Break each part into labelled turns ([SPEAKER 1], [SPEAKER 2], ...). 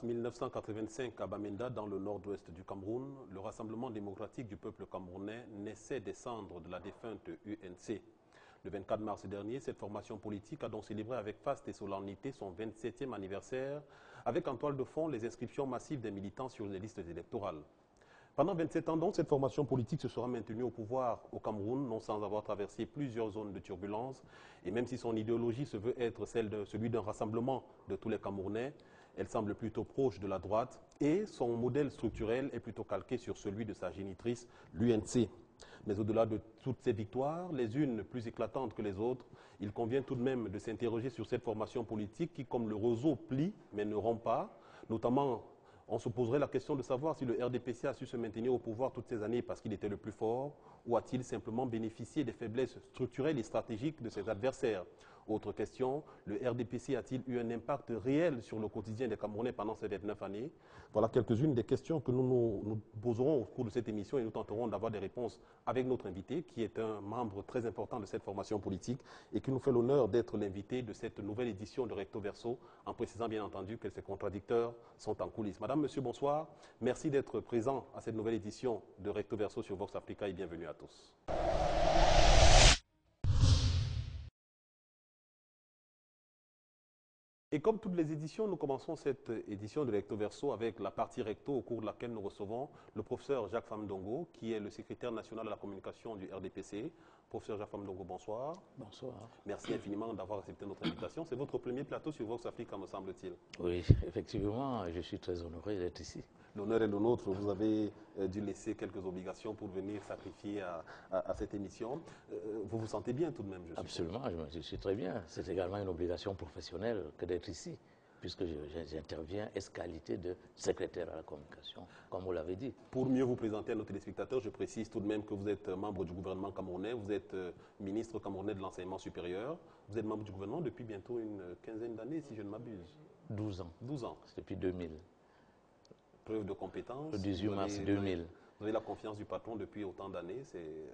[SPEAKER 1] 1985 à Bamenda, dans le nord-ouest du Cameroun, le Rassemblement démocratique du peuple camerounais naissait des cendres de la défunte UNC. Le 24 mars dernier, cette formation politique a donc célébré avec faste et solennité son 27e anniversaire, avec en toile de fond les inscriptions massives des militants sur les listes électorales. Pendant 27 ans, donc, cette formation politique se sera maintenue au pouvoir au Cameroun, non sans avoir traversé plusieurs zones de turbulence. Et même si son idéologie se veut être celui d'un rassemblement de tous les Camerounais, elle semble plutôt proche de la droite et son modèle structurel est plutôt calqué sur celui de sa génitrice, l'UNC. Mais au-delà de toutes ces victoires, les unes plus éclatantes que les autres, il convient tout de même de s'interroger sur cette formation politique qui, comme le roseau, plie mais ne rompt pas, notamment. On se poserait la question de savoir si le RDPC a su se maintenir au pouvoir toutes ces années parce qu'il était le plus fort ou a-t-il simplement bénéficié des faiblesses structurelles et stratégiques de ses adversaires. Autre question, le RDPC a-t-il eu un impact réel sur le quotidien des Camerounais pendant ces 29 années? Voilà quelques-unes des questions que nous poserons au cours de cette émission et nous tenterons d'avoir des réponses avec notre invité qui est un membre très important de cette formation politique et qui nous fait l'honneur d'être l'invité de cette nouvelle édition de Recto Verso, en précisant bien entendu que ces contradicteurs sont en coulisses. Madame, monsieur, bonsoir. Merci d'être présent à cette nouvelle édition de Recto Verso sur Vox Africa et bienvenue à tous. Et comme toutes les éditions, nous commençons cette édition de Recto Verso avec la partie recto au cours de laquelle nous recevons le professeur Jacques Famdongo, qui est le secrétaire national de la communication du RDPC. Professeur Jacques Famdongo, bonsoir.
[SPEAKER 2] Bonsoir.
[SPEAKER 1] Merci infiniment d'avoir accepté notre invitation. C'est votre premier plateau sur Vox Africa, me semble-t-il.
[SPEAKER 2] Oui, effectivement, je suis très honoré d'être ici.
[SPEAKER 1] L'honneur est le nôtre. Vous avez dû laisser quelques obligations pour venir sacrifier à cette émission. Vous vous sentez bien tout de même, je suppose.
[SPEAKER 2] Absolument, je suis très bien. C'est également une obligation professionnelle que d'être ici, puisque j'interviens qualité de secrétaire à la communication, comme vous l'avez dit.
[SPEAKER 1] Pour mieux vous présenter à nos téléspectateurs, je précise tout de même que vous êtes membre du gouvernement camerounais, vous êtes ministre camerounais de l'enseignement supérieur, vous êtes membre du gouvernement depuis bientôt une quinzaine d'années, si je ne m'abuse.
[SPEAKER 2] 12 ans.
[SPEAKER 1] 12 ans.
[SPEAKER 2] C'est depuis 2000.
[SPEAKER 1] Preuve de compétence.
[SPEAKER 2] Le 18 mars 2000.
[SPEAKER 1] Vous avez la confiance du patron depuis autant d'années, c'est...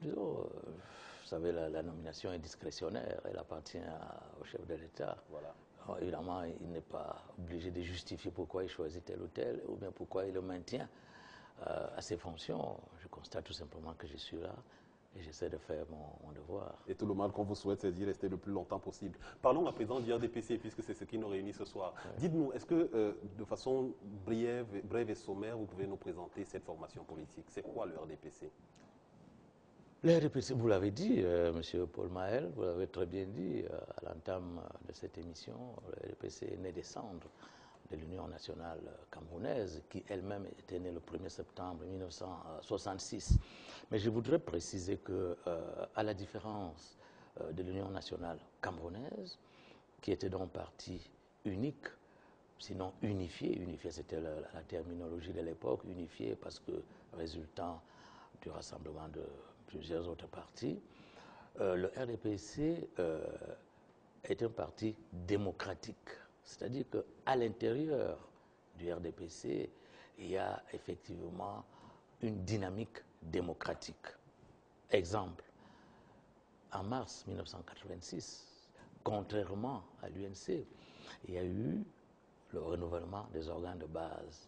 [SPEAKER 2] Vous savez, la nomination est discrétionnaire, elle appartient au chef de l'État.
[SPEAKER 1] Voilà.
[SPEAKER 2] Alors, évidemment, il n'est pas obligé de justifier pourquoi il choisit tel ou tel, ou bien pourquoi il le maintient à ses fonctions. Je constate tout simplement que je suis là et j'essaie de faire mon devoir.
[SPEAKER 1] Et tout le mal qu'on vous souhaite, c'est d'y rester le plus longtemps possible. Parlons à présent du RDPC, puisque c'est ce qui nous réunit ce soir. Ouais. Dites-nous, est-ce que, de façon brève et sommaire, vous pouvez nous présenter cette formation politique? C'est quoi le RDPC?
[SPEAKER 2] Le RDPC, vous l'avez dit, Monsieur Paul Maël, vous l'avez très bien dit à l'entame de cette émission, le RDPC est né des cendres de l'Union nationale camerounaise, qui elle-même était née le 1er septembre 1966. Mais je voudrais préciser que, à la différence de l'Union nationale camerounaise, qui était donc parti unique, sinon unifié, c'était la terminologie de l'époque, unifié parce que résultant du rassemblement de plusieurs autres partis, le RDPC est un parti démocratique. C'est-à-dire qu'à l'intérieur du RDPC, il y a effectivement une dynamique démocratique. Exemple, en mars 1986, contrairement à l'UNC, il y a eu le renouvellement des organes de base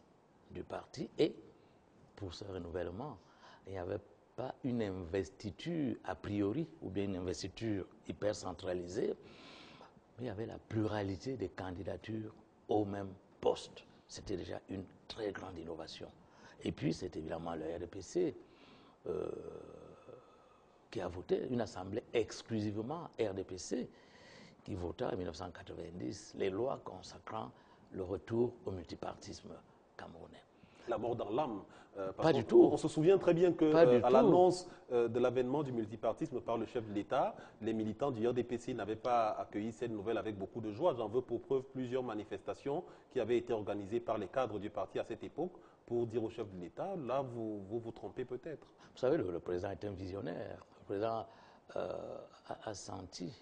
[SPEAKER 2] du parti et pour ce renouvellement, il n'y avait pas une investiture a priori ou bien une investiture hyper centralisée, mais il y avait la pluralité des candidatures au même poste. C'était déjà une très grande innovation. Et puis, c'est évidemment le RDPC qui a voté, une assemblée exclusivement RDPC, qui vota en 1990 les lois consacrant le retour au multipartisme camerounais.
[SPEAKER 1] La mort dans l'âme.
[SPEAKER 2] Pas du tout.
[SPEAKER 1] On se souvient très bien qu'à l'annonce de l'avènement du multipartisme par le chef de l'État, les militants du RDPC n'avaient pas accueilli cette nouvelle avec beaucoup de joie. J'en veux pour preuve plusieurs manifestations qui avaient été organisées par les cadres du parti à cette époque pour dire au chef de l'État, là, vous trompez peut-être.
[SPEAKER 2] Vous savez, le président est un visionnaire. Le président a senti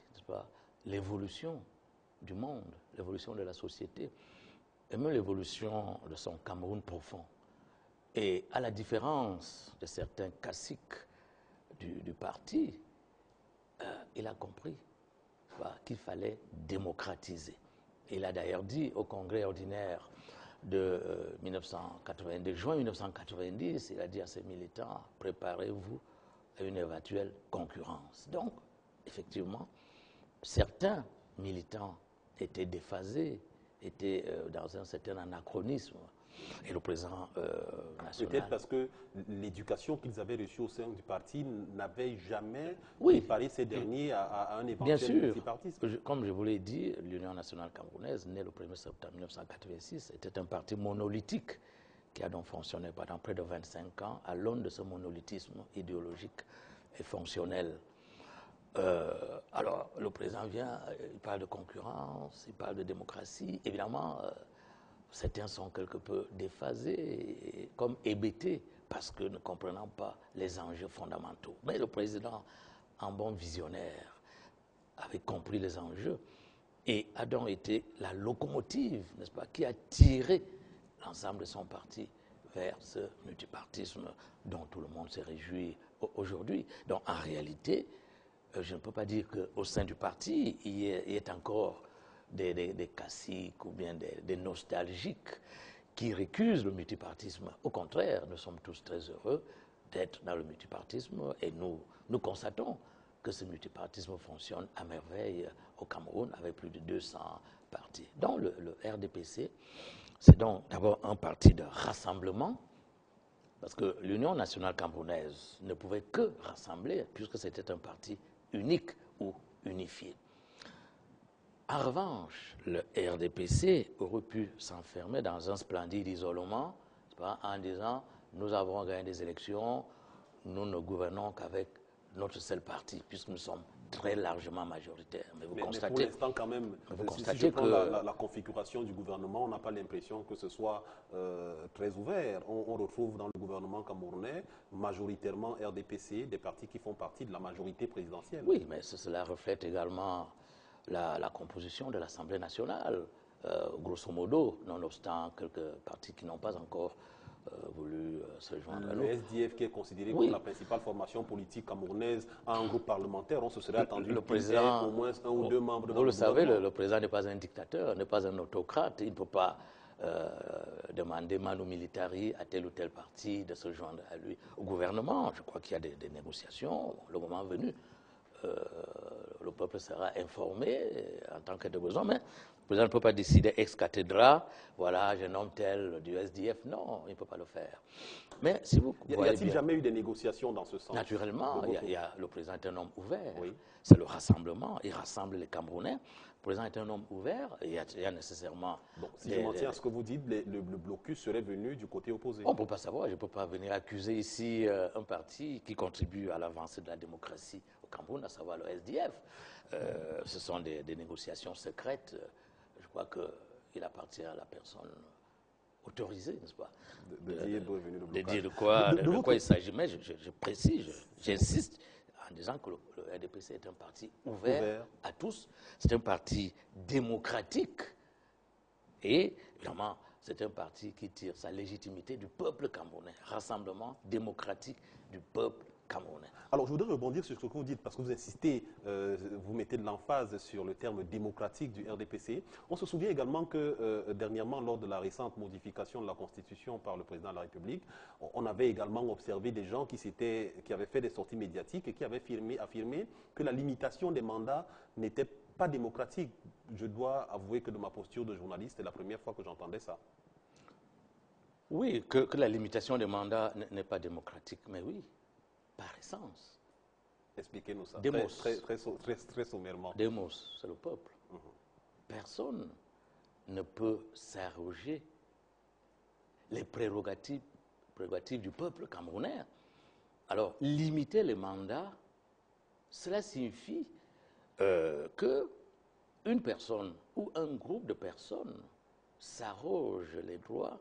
[SPEAKER 2] l'évolution du monde, l'évolution de la société, et même l'évolution de son Cameroun profond. Et à la différence de certains caciques du parti, il a compris qu'il fallait démocratiser. Il a d'ailleurs dit au congrès ordinaire de 1990, juin 1990, il a dit à ses militants, préparez-vous à une éventuelle concurrence. Donc, effectivement, certains militants étaient déphasés, étaient dans un certain anachronisme. Et le président national...
[SPEAKER 1] Peut-être parce que l'éducation qu'ils avaient reçue au sein du parti n'avait jamais
[SPEAKER 2] Oui.
[SPEAKER 1] préparé ces derniers à un éventuel multipartisme.
[SPEAKER 2] Bien sûr, comme je vous l'ai dit, l'Union nationale camerounaise, née le 1er septembre 1986, était un parti monolithique qui a donc fonctionné pendant près de 25 ans à l'aune de ce monolithisme idéologique et fonctionnel. Alors, le président vient, il parle de concurrence, il parle de démocratie. Évidemment, certains sont quelque peu déphasés, comme hébétés, parce que ne comprenant pas les enjeux fondamentaux. Mais le président, en bon visionnaire, avait compris les enjeux et a donc été la locomotive, n'est-ce pas, qui a tiré l'ensemble de son parti vers ce multipartisme dont tout le monde se réjouit aujourd'hui. Donc, en réalité, je ne peux pas dire qu'au sein du parti, il y ait encore des caciques ou bien des nostalgiques qui récusent le multipartisme. Au contraire, nous sommes tous très heureux d'être dans le multipartisme et nous constatons que ce multipartisme fonctionne à merveille au Cameroun avec plus de 200 partis. Donc le RDPC, c'est donc d'abord un parti de rassemblement, parce que l'Union nationale camerounaise ne pouvait que rassembler, puisque c'était un parti unique ou unifié. En revanche, le RDPC aurait pu s'enfermer dans un splendide isolement en disant « nous avons gagné des élections, nous ne gouvernons qu'avec notre seul parti, puisque nous sommes très largement majoritaires. » Mais vous constatez,
[SPEAKER 1] pour l'instant, quand même, si je prends la configuration du gouvernement, on n'a pas l'impression que ce soit très ouvert. On retrouve dans le gouvernement camerounais majoritairement RDPC, des partis qui font partie de la majorité présidentielle.
[SPEAKER 2] Oui, mais cela reflète également la composition de l'Assemblée nationale, grosso modo, nonobstant quelques partis qui n'ont pas encore voulu se joindre à nous.
[SPEAKER 1] Le SDF, qui est considéré comme la principale formation politique camerounaise, a un groupe parlementaire, on se serait attendu
[SPEAKER 2] le président,
[SPEAKER 1] au moins un ou deux membres de
[SPEAKER 2] vous le savez, le président n'est pas un dictateur, n'est pas un autocrate, il ne peut pas demander manu militari à tel ou tel parti de se joindre à lui. Au gouvernement, je crois qu'il y a des négociations, le moment venu. Le peuple sera informé en tant que de besoin, mais le président ne peut pas décider ex cathedra, voilà, je nomme tel du SDF. Non, il ne peut pas le faire. Mais si vous
[SPEAKER 1] y a-t-il jamais eu des négociations dans ce sens?
[SPEAKER 2] Naturellement, le président est un homme ouvert.
[SPEAKER 1] Oui.
[SPEAKER 2] C'est le rassemblement, il rassemble les Camerounais. Le président est un homme ouvert, il y a nécessairement...
[SPEAKER 1] Donc, si je m'en tiens à ce que vous dites, le blocus serait venu du côté opposé.
[SPEAKER 2] On ne peut pas savoir, je ne peux pas venir accuser ici un parti qui contribue à l'avancée de la démocratie au Cameroun, à savoir le SDF. Ce sont des négociations secrètes. Je crois qu'il appartient à la personne autorisée, n'est-ce pas,
[SPEAKER 1] de dire d'où est venu le blocage.
[SPEAKER 2] De dire de quoi il s'agit. Mais je précise, j'insiste en disant que le RDPC est un parti ouvert à tous. C'est un parti démocratique. Et, évidemment, c'est un parti qui tire sa légitimité du peuple camerounais. Rassemblement démocratique du peuple camerounais.
[SPEAKER 1] Alors, je voudrais rebondir sur ce que vous dites, parce que vous insistez, vous mettez de l'emphase sur le terme démocratique du RDPC. On se souvient également que, dernièrement, lors de la récente modification de la Constitution par le président de la République, on avait également observé des gens qui avaient fait des sorties médiatiques et qui avaient affirmé que la limitation des mandats n'était pas démocratique. Je dois avouer que de ma posture de journaliste, c'est la première fois que j'entendais ça.
[SPEAKER 2] Oui, que la limitation des mandats n'est pas démocratique, mais oui. Par essence.
[SPEAKER 1] Expliquez-nous ça,
[SPEAKER 2] Demos.
[SPEAKER 1] très sommairement.
[SPEAKER 2] Demos, c'est le peuple. Personne ne peut s'arroger les prérogatives du peuple camerounais. Alors, limiter les mandats, cela signifie que une personne ou un groupe de personnes s'arroge les droits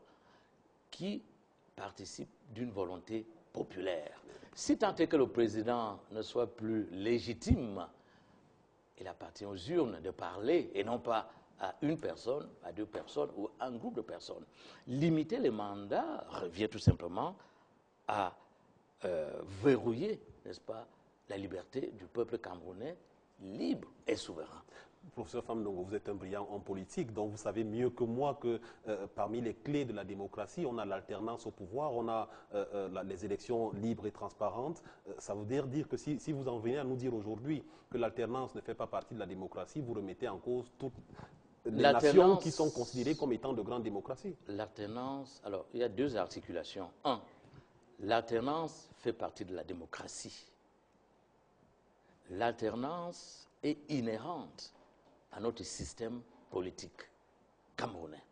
[SPEAKER 2] qui participent d'une volonté populaire. Si tant est que le président ne soit plus légitime, il appartient aux urnes de parler et non pas à une personne, à deux personnes ou à un groupe de personnes. Limiter les mandats revient tout simplement à verrouiller, n'est-ce pas, la liberté du peuple camerounais libre et souverain.
[SPEAKER 1] Professeur Famdongo, vous êtes un brillant en politique, donc vous savez mieux que moi que parmi les clés de la démocratie, on a l'alternance au pouvoir, on a les élections libres et transparentes. Ça veut dire que si vous en venez à nous dire aujourd'hui que l'alternance ne fait pas partie de la démocratie, vous remettez en cause toutes les nations qui sont considérées comme étant de grandes démocraties.
[SPEAKER 2] L'alternance, alors il y a deux articulations. Un, l'alternance fait partie de la démocratie. L'alternance est inhérente à notre système politique camerounais.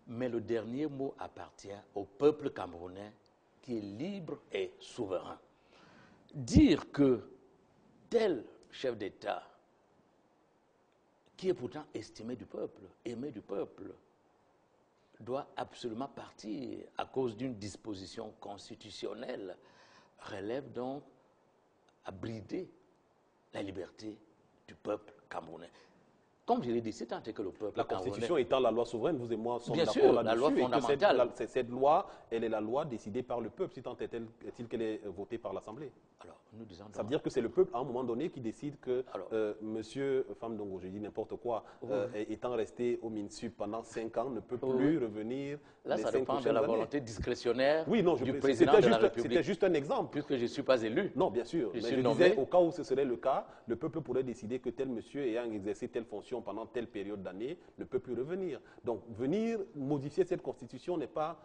[SPEAKER 2] Mais le dernier mot appartient au peuple camerounais qui est libre et souverain. Dire que tel chef d'État, qui est pourtant estimé du peuple, aimé du peuple, doit absolument partir à cause d'une disposition constitutionnelle, relève donc à brider la liberté du peuple camerounais. Comme je l'ai dit, c'est tant que le peuple
[SPEAKER 1] La
[SPEAKER 2] camerounais...
[SPEAKER 1] Constitution étant la loi souveraine, vous et moi sommes
[SPEAKER 2] Bien
[SPEAKER 1] d'accord
[SPEAKER 2] sûr,
[SPEAKER 1] là-dessus.
[SPEAKER 2] la loi fondamentale.
[SPEAKER 1] Cette loi, elle est la loi décidée par le peuple, si tant est-il qu'elle est votée par l'Assemblée.
[SPEAKER 2] Alors, nous disons...
[SPEAKER 1] Ça veut dire que c'est le peuple, à un moment donné, qui décide que monsieur Famdongo, je dis n'importe quoi, étant resté au MINSUP pendant 5 ans, ne peut plus revenir.
[SPEAKER 2] Là, ça dépend de la volonté discrétionnaire du président de la République.
[SPEAKER 1] C'était juste un exemple.
[SPEAKER 2] Puisque je ne suis pas élu.
[SPEAKER 1] Non, bien sûr.
[SPEAKER 2] Je
[SPEAKER 1] Mais
[SPEAKER 2] suis
[SPEAKER 1] je
[SPEAKER 2] nommé.
[SPEAKER 1] disais, au cas où ce serait le cas, le peuple pourrait décider que tel monsieur ayant exercé telle fonction pendant telle période d'année ne peut plus revenir. Donc, venir modifier cette constitution n'est-il pas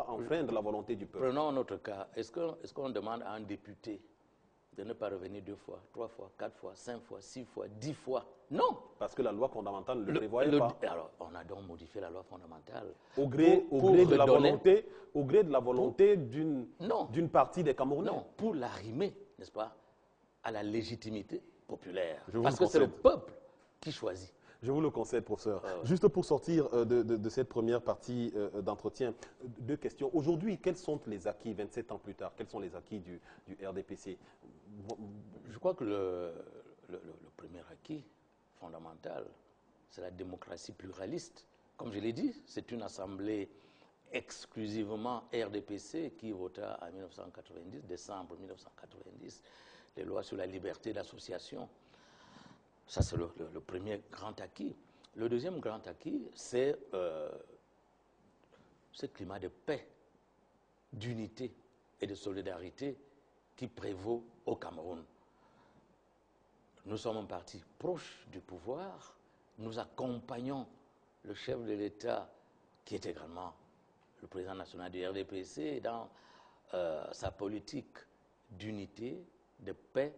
[SPEAKER 1] enfreindre la volonté du peuple?
[SPEAKER 2] Prenons notre cas. Est-ce qu'on demande à un député de ne pas revenir 2 fois, 3 fois, 4 fois, 5 fois, 6 fois, 10 fois? Non.
[SPEAKER 1] Parce que la loi fondamentale ne le prévoyait pas.
[SPEAKER 2] Alors, on a donc modifié la loi fondamentale.
[SPEAKER 1] Au gré de la volonté d'une partie des Camerounais.
[SPEAKER 2] Non, pour l'arrimer, n'est-ce pas, à la légitimité populaire.
[SPEAKER 1] Je vous
[SPEAKER 2] Parce
[SPEAKER 1] le
[SPEAKER 2] que c'est le
[SPEAKER 1] concède.
[SPEAKER 2] peuple qui choisit.
[SPEAKER 1] Je vous le concède, professeur. Juste pour sortir de cette première partie d'entretien, 2 questions. Aujourd'hui, quels sont les acquis, 27 ans plus tard, quels sont les acquis du RDPC?
[SPEAKER 2] Je crois que le premier acquis fondamental, c'est la démocratie pluraliste. Comme je l'ai dit, c'est une assemblée exclusivement RDPC qui vota en 1990, décembre 1990, les lois sur la liberté d'association. Ça, c'est le premier grand acquis. Le deuxième grand acquis, c'est ce climat de paix, d'unité et de solidarité qui prévaut au Cameroun. Nous sommes un parti proche du pouvoir. Nous accompagnons le chef de l'État, qui est également le président national du RDPC, dans sa politique d'unité, de paix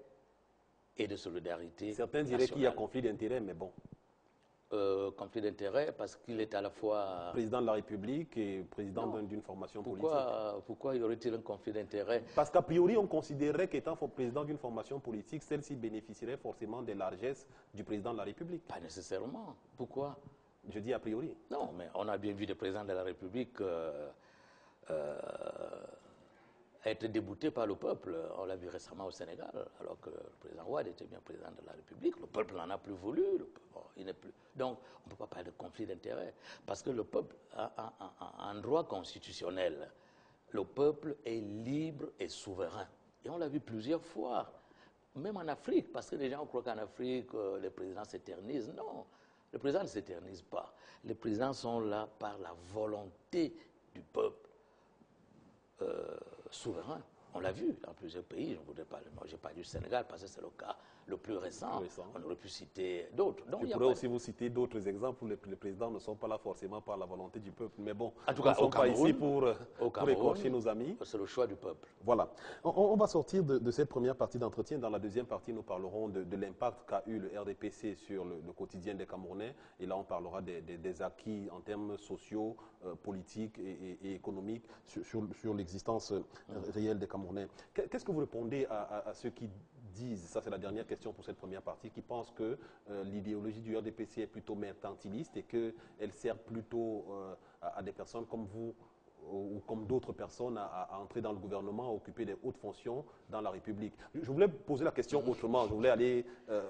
[SPEAKER 2] et de solidarité.
[SPEAKER 1] Certains diraient qu'il y a conflit d'intérêts, mais bon.
[SPEAKER 2] Conflit d'intérêts parce qu'il est à la fois...
[SPEAKER 1] Président de la République et président d'une formation politique.
[SPEAKER 2] Pourquoi y aurait-il un conflit d'intérêts?
[SPEAKER 1] Parce qu'a priori, on considérerait qu'étant président d'une formation politique, celle-ci bénéficierait forcément des largesses du président de la République.
[SPEAKER 2] Pas nécessairement. Pourquoi?
[SPEAKER 1] Je dis a priori.
[SPEAKER 2] Non, mais on a bien vu des présidents de la République être débouté par le peuple. On l'a vu récemment au Sénégal, alors que le président Ouad était bien président de la République. Le peuple n'en a plus voulu. Il n'est plus. Donc, on ne peut pas parler de conflit d'intérêts. Parce que le peuple a un droit constitutionnel. Le peuple est libre et souverain. Et on l'a vu plusieurs fois, même en Afrique, parce que les gens croient qu'en Afrique, les présidents s'éternisent. Non, les présidents ne s'éternisent pas. Les présidents sont là par la volonté du peuple. Souverain. On l'a vu dans plusieurs pays. Je ne voudrais pas, moi, je n'ai pas du Sénégal parce que c'est le cas le plus récent. On aurait pu citer d'autres.
[SPEAKER 1] Je pourrais aussi vous citer d'autres exemples où les présidents ne sont pas là forcément par la volonté du peuple. Mais bon,
[SPEAKER 2] en tout cas,
[SPEAKER 1] nous ne sommes pas ici pour écorcher nos amis.
[SPEAKER 2] C'est le choix du peuple.
[SPEAKER 1] Voilà. On va sortir de cette première partie d'entretien. Dans la deuxième partie, nous parlerons de l'impact qu'a eu le RDPC sur le quotidien des Camerounais. Et là, on parlera des acquis en termes sociaux, politiques et économiques sur l'existence réelle des Camerounais. Qu'est-ce que vous répondez à ceux qui disent, ça c'est la dernière question pour cette première partie, qui pensent que l'idéologie du RDPC est plutôt mercantiliste et qu'elle sert plutôt à des personnes comme vous ou comme d'autres personnes à entrer dans le gouvernement, à occuper des hautes fonctions dans la République. Je voulais poser la question autrement. Je voulais aller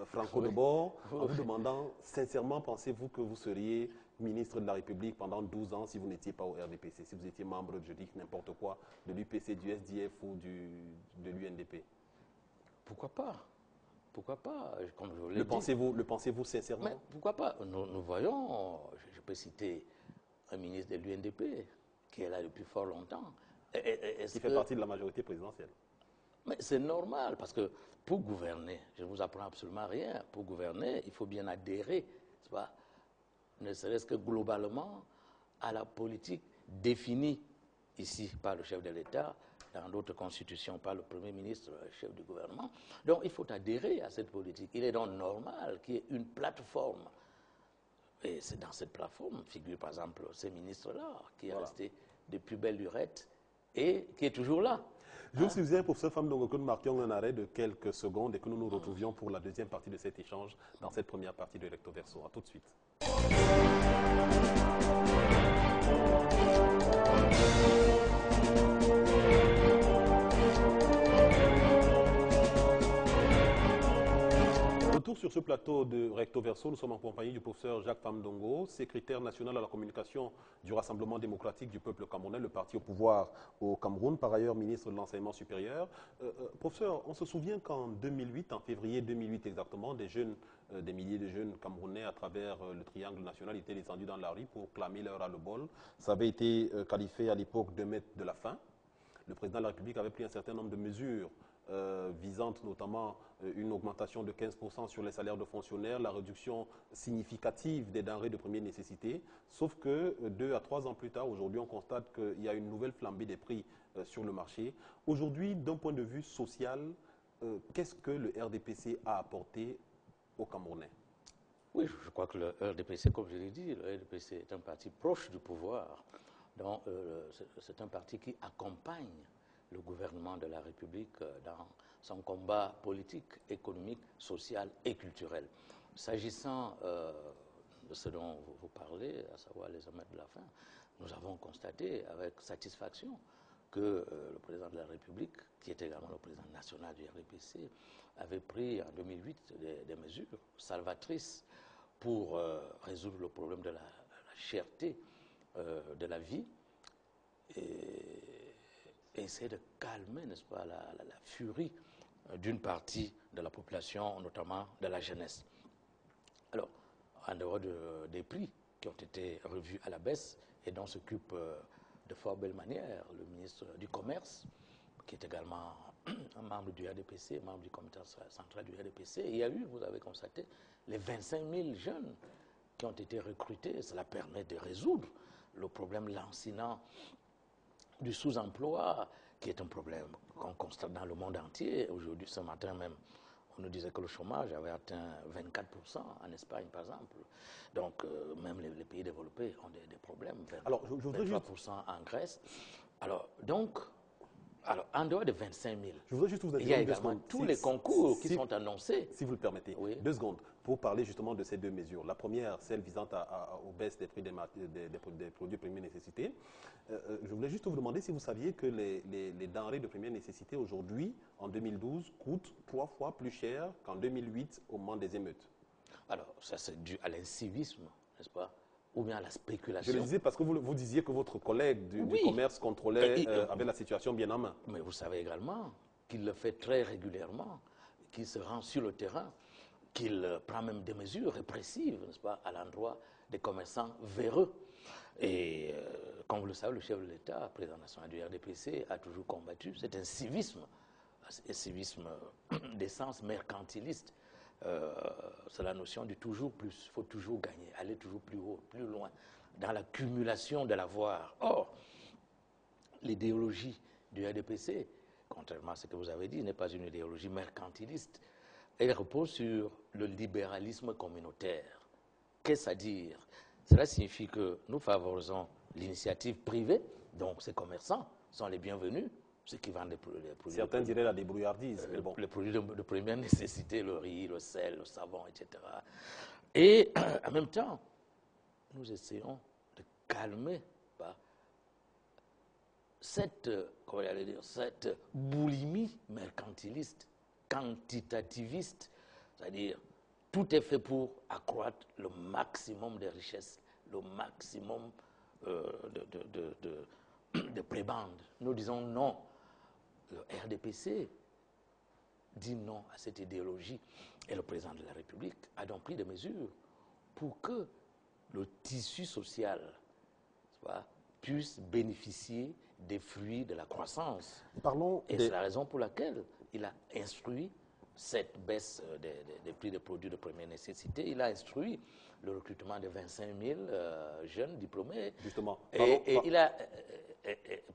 [SPEAKER 1] franco de bord en vous demandant, sincèrement, pensez-vous que vous seriez ministre de la République pendant 12 ans si vous n'étiez pas au RDPC, si vous étiez membre, je dis n'importe quoi, de l'UPC, du SDF ou de l'UNDP?
[SPEAKER 2] Pourquoi pas? Pourquoi pas? Comme je vous l'ai
[SPEAKER 1] Le
[SPEAKER 2] dit.
[SPEAKER 1] pensez-vous sincèrement?
[SPEAKER 2] Mais pourquoi pas? Nous voyons, je peux citer un ministre de l'UNDP qui est là depuis fort longtemps.
[SPEAKER 1] Qui fait partie de la majorité présidentielle.
[SPEAKER 2] Mais c'est normal, parce que pour gouverner, je ne vous apprends absolument rien, pour gouverner, il faut bien adhérer, pas, ne serait-ce que globalement, à la politique définie ici par le chef de l'État, dans d'autres constitutions par le Premier ministre, chef du gouvernement. Donc il faut adhérer à cette politique. Il est donc normal qu'il y ait une plateforme. Et c'est dans cette plateforme figure par exemple ces ministres-là, qui est resté depuis belle lurette et qui est toujours là.
[SPEAKER 1] Je vous suggère pour ce femme donc que nous marquions un arrêt de quelques secondes et que nous nous retrouvions pour la deuxième partie de cet échange dans cette première partie de Recto Verso. A tout de suite. Retour sur ce plateau de Recto Verso, nous sommes en compagnie du professeur Jacques Famdongo, secrétaire national à la communication du Rassemblement démocratique du peuple camerounais, le parti au pouvoir au Cameroun, par ailleurs ministre de l'enseignement supérieur. Professeur, on se souvient qu'en 2008, en février 2008 exactement, des milliers de jeunes Camerounais à travers le triangle national étaient descendus dans la rue pour clamer leur ras-le-bol. Ça avait été qualifié à l'époque de mettre de la faim. Le président de la République avait pris un certain nombre de mesures visant notamment une augmentation de 15% sur les salaires de fonctionnaires, la réduction significative des denrées de première nécessité, sauf que 2 à 3 ans plus tard, aujourd'hui, on constate qu'il y a une nouvelle flambée des prix sur le marché. Aujourd'hui, d'un point de vue social, qu'est-ce que le RDPC a apporté aux Camerounais?
[SPEAKER 2] Oui, je crois que le RDPC, comme je l'ai dit, le RDPC est un parti proche du pouvoir. Donc, c'est un parti qui accompagne le gouvernement de la République dans son combat politique, économique, social et culturel. S'agissant de ce dont vous parlez, à savoir les amas de la faim, nous avons constaté avec satisfaction que le président de la République, qui est également le président national du RDPC, avait pris en 2008 des mesures salvatrices pour résoudre le problème de la cherté de la vie et essayer de calmer, n'est-ce pas, la furie d'une partie de la population, notamment de la jeunesse. Alors, en dehors des prix qui ont été revus à la baisse et dont s'occupe de fort belle manière le ministre du Commerce, qui est également un membre du RDPC, membre du comité central du RDPC, il y a eu, vous avez constaté, les 25 000 jeunes qui ont été recrutés. Cela permet de résoudre le problème lancinant du sous-emploi, qui est un problème qu'on constate dans le monde entier. Aujourd'hui, ce matin même, on nous disait que le chômage avait atteint 24% en Espagne, par exemple. Donc, même les pays développés ont des problèmes.
[SPEAKER 1] Alors, je voudrais
[SPEAKER 2] 23% en Grèce. Alors, donc, en dehors de 25 000,
[SPEAKER 1] je voudrais juste vous
[SPEAKER 2] il y a également tous les concours qui sont annoncés.
[SPEAKER 1] Si vous le permettez,
[SPEAKER 2] oui.
[SPEAKER 1] 2 secondes pour parler justement de ces deux mesures. La première, celle visant aux baisses des prix des produits de première nécessité. Je voulais juste vous demander si vous saviez que les denrées de première nécessité aujourd'hui, en 2012, coûtent 3 fois plus cher qu'en 2008 au moment des émeutes.
[SPEAKER 2] Alors, ça c'est dû à l'incivisme, n'est-ce pas? Ou bien à la spéculation.
[SPEAKER 1] Je le disais parce que vous disiez que votre collègue du commerce contrôlait, avait la situation bien en main.
[SPEAKER 2] Mais vous savez également qu'il le fait très régulièrement, qu'il se rend sur le terrain, qu'il prend même des mesures répressives, n'est-ce pas, à l'endroit des commerçants véreux. Et comme vous le savez, le chef de l'État, président national du RDPC, a toujours combattu cet incivisme, un civisme d'essence mercantiliste. C'est la notion du toujours plus. Il faut toujours gagner, aller toujours plus haut, plus loin, dans l'accumulation de l'avoir. Or, l'idéologie du RDPC, contrairement à ce que vous avez dit, n'est pas une idéologie mercantiliste. Elle repose sur le libéralisme communautaire. Qu'est-ce à dire? Cela signifie que nous favorisons l'initiative privée, donc ces commerçants sont les bienvenus, ceux qui vendent des produits.
[SPEAKER 1] Certains diraient la débrouillardise. Mais bon.
[SPEAKER 2] Les produits de première nécessité, le riz, le sel, le savon, etc. Et en même temps, nous essayons de calmer cette boulimie mercantiliste, quantitativiste, c'est-à-dire tout est fait pour accroître le maximum de richesses, le maximum de prébendes. Nous disons non. Le RDPC dit non à cette idéologie. Et le président de la République a donc pris des mesures pour que le tissu social puisse bénéficier des fruits de la croissance. Et c'est la raison pour laquelle il a instruit cette baisse des prix des produits de première nécessité. Il a instruit le recrutement de 25 000 jeunes diplômés.
[SPEAKER 1] Justement.
[SPEAKER 2] Et il a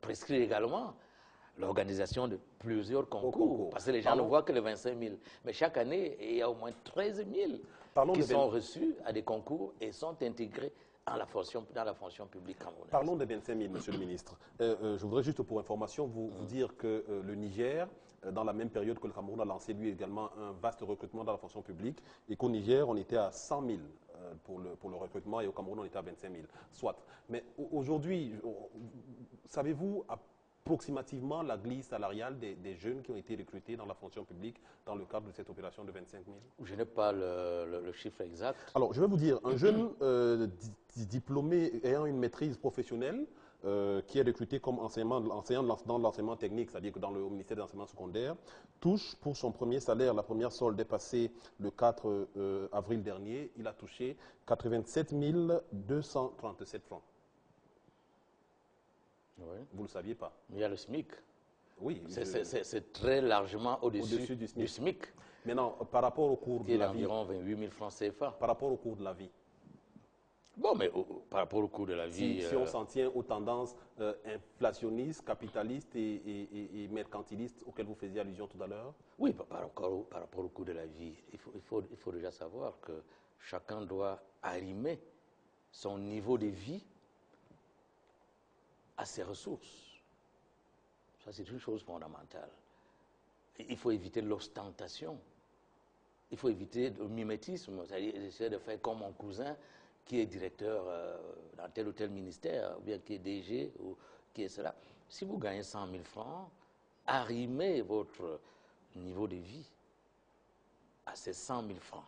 [SPEAKER 2] prescrit également l'organisation de plusieurs concours. Parce que les gens ne voient que les 25 000. Mais chaque année, il y a au moins 13 000 qui sont reçus à des concours et sont intégrés dans la fonction publique camerounaise.
[SPEAKER 1] Parlons des 25 000, monsieur le ministre. Je voudrais juste pour information vous dire que le Niger, dans la même période que le Cameroun, a lancé lui également un vaste recrutement dans la fonction publique et qu'au Niger, on était à 100 000 pour le recrutement et au Cameroun, on était à 25 000. Soit. Mais aujourd'hui, savez-vous approximativement la grille salariale des jeunes qui ont été recrutés dans la fonction publique dans le cadre de cette opération de 25 000?
[SPEAKER 2] Je n'ai pas le chiffre exact.
[SPEAKER 1] Alors, je vais vous dire, un jeune diplômé ayant une maîtrise professionnelle qui est recruté comme enseignant dans l'enseignement technique, c'est-à-dire que au ministère de l'enseignement secondaire, touche pour son premier salaire, la première solde est passée le 4 avril dernier, il a touché 87 237 francs.
[SPEAKER 2] Oui.
[SPEAKER 1] Vous ne le saviez pas?
[SPEAKER 2] Il y a le SMIC.
[SPEAKER 1] Oui.
[SPEAKER 2] C'est très largement au-dessus du SMIC.
[SPEAKER 1] Maintenant, par rapport au cours de la vie.
[SPEAKER 2] environ 28 000 francs CFA.
[SPEAKER 1] Par rapport au cours de la vie.
[SPEAKER 2] Bon, mais par rapport au cours de la vie.
[SPEAKER 1] Si on s'en tient aux tendances inflationnistes, capitalistes et mercantilistes auxquelles vous faisiez allusion tout à l'heure?
[SPEAKER 2] Oui, par rapport au cours de la vie, il faut déjà savoir que chacun doit arrimer son niveau de vie à ses ressources. Ça, c'est une chose fondamentale. Il faut éviter l'ostentation. Il faut éviter le mimétisme, c'est-à-dire essayer de faire comme mon cousin qui est directeur dans tel ou tel ministère, ou bien qui est DG, ou qui est cela. Si vous gagnez 100 000 francs, arrimez votre niveau de vie à ces 100 000 francs.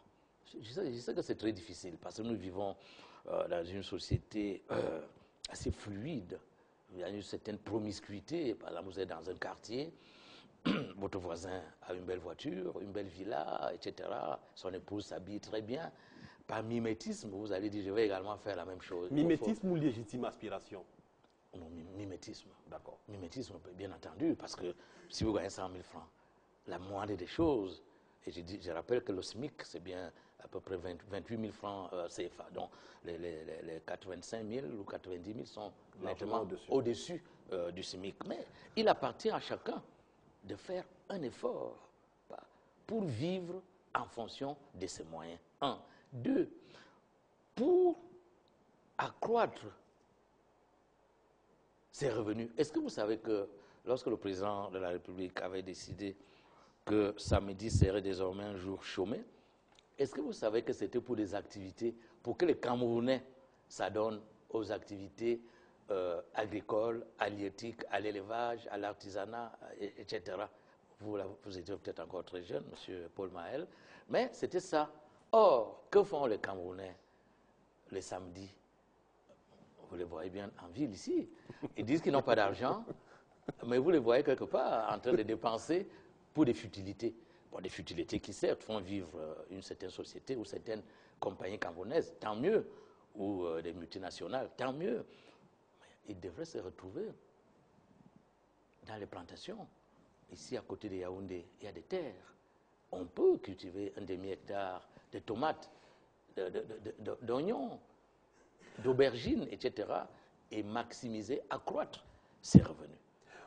[SPEAKER 2] Je sais que c'est très difficile, parce que nous vivons dans une société assez fluide. Il y a une certaine promiscuité. Par exemple, vous êtes dans un quartier, votre voisin a une belle voiture, une belle villa, etc. Son épouse s'habille très bien. Par mimétisme, vous allez dire, je vais également faire la même chose.
[SPEAKER 1] Mimétisme ou légitime aspiration?
[SPEAKER 2] Non, mimétisme.
[SPEAKER 1] D'accord.
[SPEAKER 2] Mimétisme, bien entendu, parce que si vous gagnez 100 000 francs, la moindre des choses, et je rappelle que le SMIC, c'est bien à peu près 28 000 francs CFA. Donc, les 85 000 ou 90 000 sont nettement au-dessus du SMIC. Mais il appartient à chacun de faire un effort pour vivre en fonction de ses moyens. 1. 2. Pour accroître ses revenus. Est-ce que vous savez que lorsque le président de la République avait décidé que samedi serait désormais un jour chômé, est-ce que vous savez que c'était pour des activités, pour que les Camerounais s'adonnent aux activités agricoles, halieutiques, à l'élevage, à l'artisanat, etc. Vous étiez peut-être encore très jeune, M. Paul Mahel, mais c'était ça. Or, que font les Camerounais les samedis? Vous les voyez bien en ville ici. Ils disent qu'ils n'ont pas d'argent, mais vous les voyez quelque part en train de dépenser pour des futilités. Bon, des futilités qui, certes, font vivre une certaine société ou certaines compagnies camerounaises, tant mieux, ou des multinationales, tant mieux. Mais ils devraient se retrouver dans les plantations. Ici, à côté de Yaoundé, il y a des terres. On peut cultiver un demi-hectare de tomates, d'oignons, d'aubergines, etc. et maximiser, accroître ses revenus.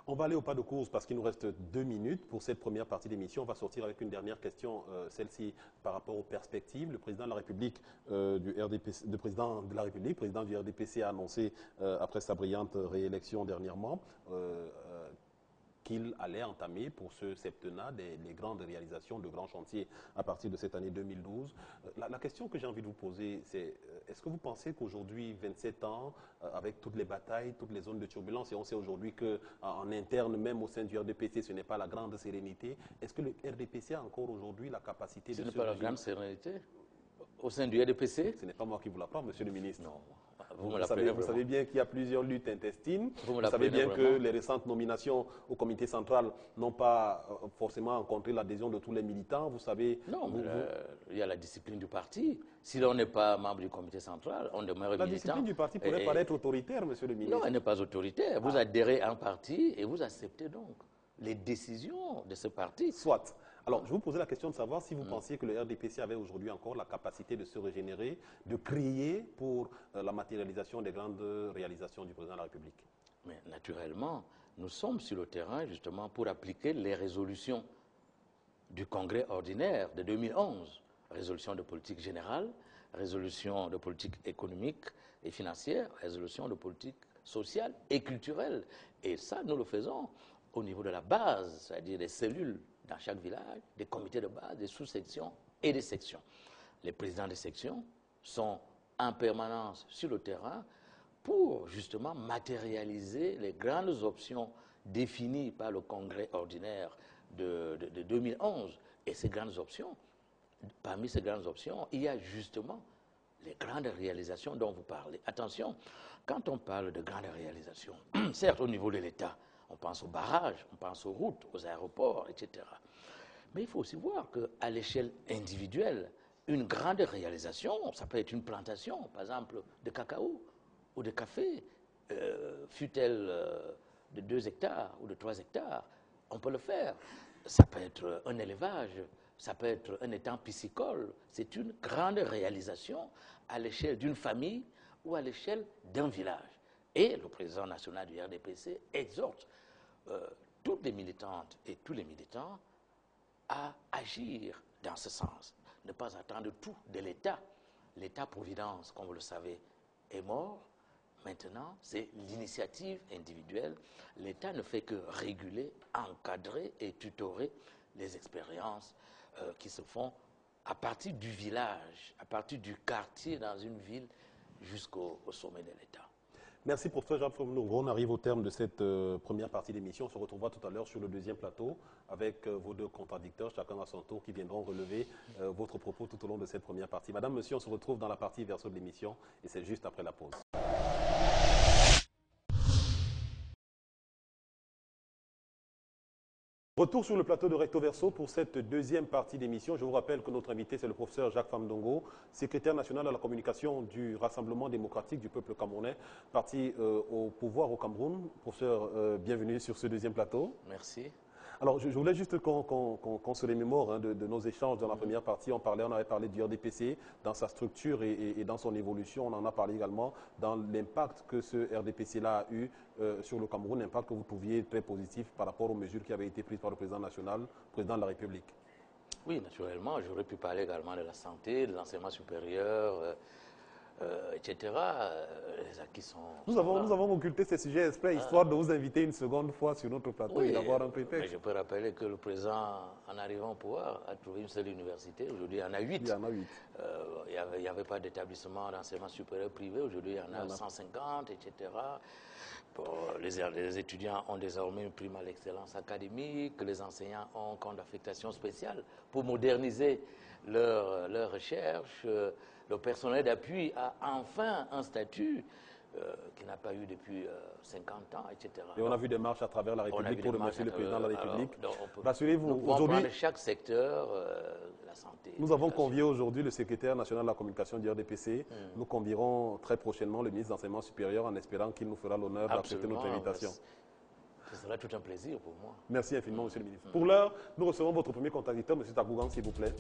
[SPEAKER 1] On va aller au pas de course parce qu'il nous reste 2 minutes pour cette première partie d'émission. On va sortir avec une dernière question, celle-ci par rapport aux perspectives. Le président de la République, président du RDPC a annoncé, après sa brillante réélection dernièrement, qu'il allait entamer pour ce septennat les grandes réalisations, de grands chantiers à partir de cette année 2012. La question que j'ai envie de vous poser, c'est est-ce que vous pensez qu'aujourd'hui, 27 ans, avec toutes les batailles, toutes les zones de turbulence, et on sait aujourd'hui qu'en interne, même au sein du RDPC, ce n'est pas la grande sérénité, est-ce que le RDPC a encore aujourd'hui la capacité de se...
[SPEAKER 2] Ce n'est pas la grande sérénité au sein du RDPC?
[SPEAKER 1] Ce n'est pas moi qui vous l'apprends, monsieur le ministre.
[SPEAKER 2] Non.
[SPEAKER 1] Vous savez bien qu'il y a plusieurs luttes intestines. Vous savez bien que
[SPEAKER 2] vraiment.
[SPEAKER 1] les récentes nominations au comité central n'ont pas forcément rencontré l'adhésion de tous les militants. Vous savez...
[SPEAKER 2] Non, mais il y a la discipline du parti. Si l'on n'est pas membre du comité central, on demeure militant.
[SPEAKER 1] La discipline du parti pourrait paraître autoritaire, monsieur le ministre.
[SPEAKER 2] Non, elle n'est pas autoritaire. Vous adhérez à un parti et vous acceptez donc les décisions de ce parti.
[SPEAKER 1] Soit. Alors, je vous posais la question de savoir si vous pensiez que le RDPC avait aujourd'hui encore la capacité de se régénérer, de crier pour la matérialisation des grandes réalisations du président de la République.
[SPEAKER 2] Mais naturellement, nous sommes sur le terrain justement pour appliquer les résolutions du Congrès ordinaire de 2011. Résolution de politique générale, résolution de politique économique et financière, résolution de politique sociale et culturelle. Et ça, nous le faisons au niveau de la base, c'est-à-dire des cellules dans chaque village, des comités de base, des sous-sections et des sections. Les présidents des sections sont en permanence sur le terrain pour justement matérialiser les grandes options définies par le Congrès ordinaire de 2011. Et ces grandes options, parmi ces grandes options, il y a justement les grandes réalisations dont vous parlez. Attention, quand on parle de grandes réalisations, certes au niveau de l'État, on pense aux barrages, on pense aux routes, aux aéroports, etc. Mais il faut aussi voir qu'à l'échelle individuelle, une grande réalisation, ça peut être une plantation, par exemple, de cacao ou de café, fût-elle de 2 hectares ou de 3 hectares, on peut le faire. Ça peut être un élevage, ça peut être un étang piscicole. C'est une grande réalisation à l'échelle d'une famille ou à l'échelle d'un village. Et le président national du RDPC exhorte toutes les militantes et tous les militants à agir dans ce sens. Ne pas attendre tout de l'État. L'État-providence, comme vous le savez, est mort. Maintenant, c'est l'initiative individuelle. L'État ne fait que réguler, encadrer et tutorer les expériences qui se font à partir du village, à partir du quartier dans une ville jusqu'au sommet de l'État.
[SPEAKER 1] Merci, professeur Jacques Famdongo. On arrive au terme de cette première partie d'émission. On se retrouvera tout à l'heure sur le deuxième plateau avec vos 2 contradicteurs, chacun à son tour, qui viendront relever votre propos tout au long de cette première partie. Madame, monsieur, on se retrouve dans la partie verso de l'émission et c'est juste après la pause. Retour sur le plateau de Recto Verso pour cette deuxième partie d'émission. Je vous rappelle que notre invité, c'est le professeur Jacques Famdongo, secrétaire national à la communication du Rassemblement démocratique du peuple camerounais, parti au pouvoir au Cameroun. Professeur, bienvenue sur ce deuxième plateau.
[SPEAKER 2] Merci.
[SPEAKER 1] Alors, je voulais juste qu'on se remémore de nos échanges dans la première partie. On avait parlé du RDPC dans sa structure et dans son évolution. On en a parlé également dans l'impact que ce RDPC-là a eu sur le Cameroun, l'impact que vous trouviez très positif par rapport aux mesures qui avaient été prises par le président national, le président de la République.
[SPEAKER 2] Oui, naturellement, j'aurais pu parler également de la santé, de l'enseignement supérieur, etc. Les acquis sont...
[SPEAKER 1] Nous avons occulté ces sujets exprès, histoire de vous inviter une seconde fois sur notre plateau et d'avoir un prétexte.
[SPEAKER 2] Mais je peux rappeler que le président, en arrivant au pouvoir, a trouvé une seule université. Aujourd'hui, il y en a 8.
[SPEAKER 1] Il y en a 8.
[SPEAKER 2] Il n'y avait pas d'établissement d'enseignement supérieur privé. Aujourd'hui, il y en a 150, etc. Bon, les étudiants ont désormais une prime à l'excellence académique. Les enseignants ont un compte d'affectation spéciale pour moderniser leur recherche. Le personnel d'appui a enfin un statut qu'il n'a pas eu depuis 50 ans, etc.
[SPEAKER 1] Et on a vu des marches à travers la République pour remercier le président de la République.
[SPEAKER 2] Rassurez-vous, aujourd'hui, chaque secteur, la santé.
[SPEAKER 1] Nous avons convié aujourd'hui le secrétaire national de la communication du RDPC. Nous convierons très prochainement le ministre de l'Enseignement supérieur en espérant qu'il nous fera l'honneur d'accepter notre invitation.
[SPEAKER 2] Ce sera tout un plaisir pour moi.
[SPEAKER 1] Merci infiniment, monsieur le ministre. Pour l'heure, nous recevons votre premier contradicteur, monsieur Takougan, s'il vous plaît.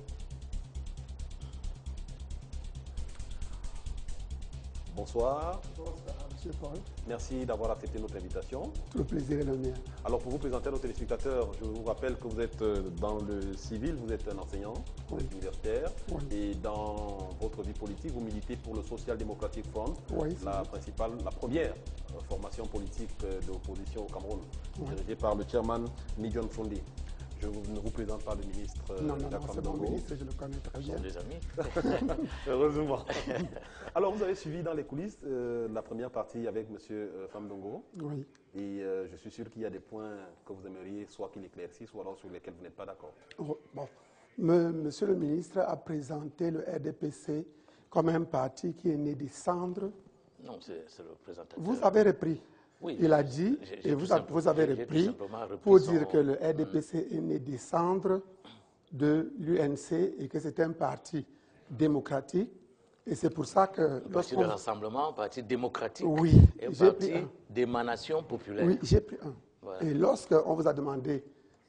[SPEAKER 1] Bonsoir.
[SPEAKER 3] Bonsoir, monsieur Paul.
[SPEAKER 1] Merci d'avoir accepté notre invitation.
[SPEAKER 3] Tout le plaisir est le mien.
[SPEAKER 1] Alors, pour vous présenter à nos téléspectateurs, je vous rappelle que vous êtes dans le civil, vous êtes un enseignant universitaire.
[SPEAKER 3] Oui.
[SPEAKER 1] Et dans votre vie politique, vous militez pour le Social Democratic Front,
[SPEAKER 3] Oui,
[SPEAKER 1] la première formation politique d'opposition au Cameroun, dirigée par le chairman Nijon Fundi. Je ne vous présente pas le ministre Jacques
[SPEAKER 3] c'est mon
[SPEAKER 1] Famdongo.
[SPEAKER 3] ministre, je le connais très bien.
[SPEAKER 2] Nous sommes des amis.
[SPEAKER 1] Heureusement. Alors, vous avez suivi dans les coulisses la première partie avec M. Famdongo.
[SPEAKER 3] Oui.
[SPEAKER 1] Et je suis sûr qu'il y a des points que vous aimeriez soit qu'il éclaircisse, ou alors sur lesquels vous n'êtes pas d'accord.
[SPEAKER 3] Oh, bon. Monsieur le ministre a présenté le RDPC comme un parti qui est né des cendres
[SPEAKER 2] Non, c'est le présentateur.
[SPEAKER 3] Vous avez repris.
[SPEAKER 2] Oui,
[SPEAKER 3] Il a dit, et vous avez repris, pour dire que le RDPC est né des cendres de l'UNC et que c'est un parti démocratique. Et c'est pour ça que...
[SPEAKER 2] Un parti de rassemblement, un parti démocratique.
[SPEAKER 3] Oui,
[SPEAKER 2] et un parti d'émanation populaire.
[SPEAKER 3] Oui, j'ai pris un.
[SPEAKER 2] Voilà.
[SPEAKER 3] Et lorsqu'on vous a demandé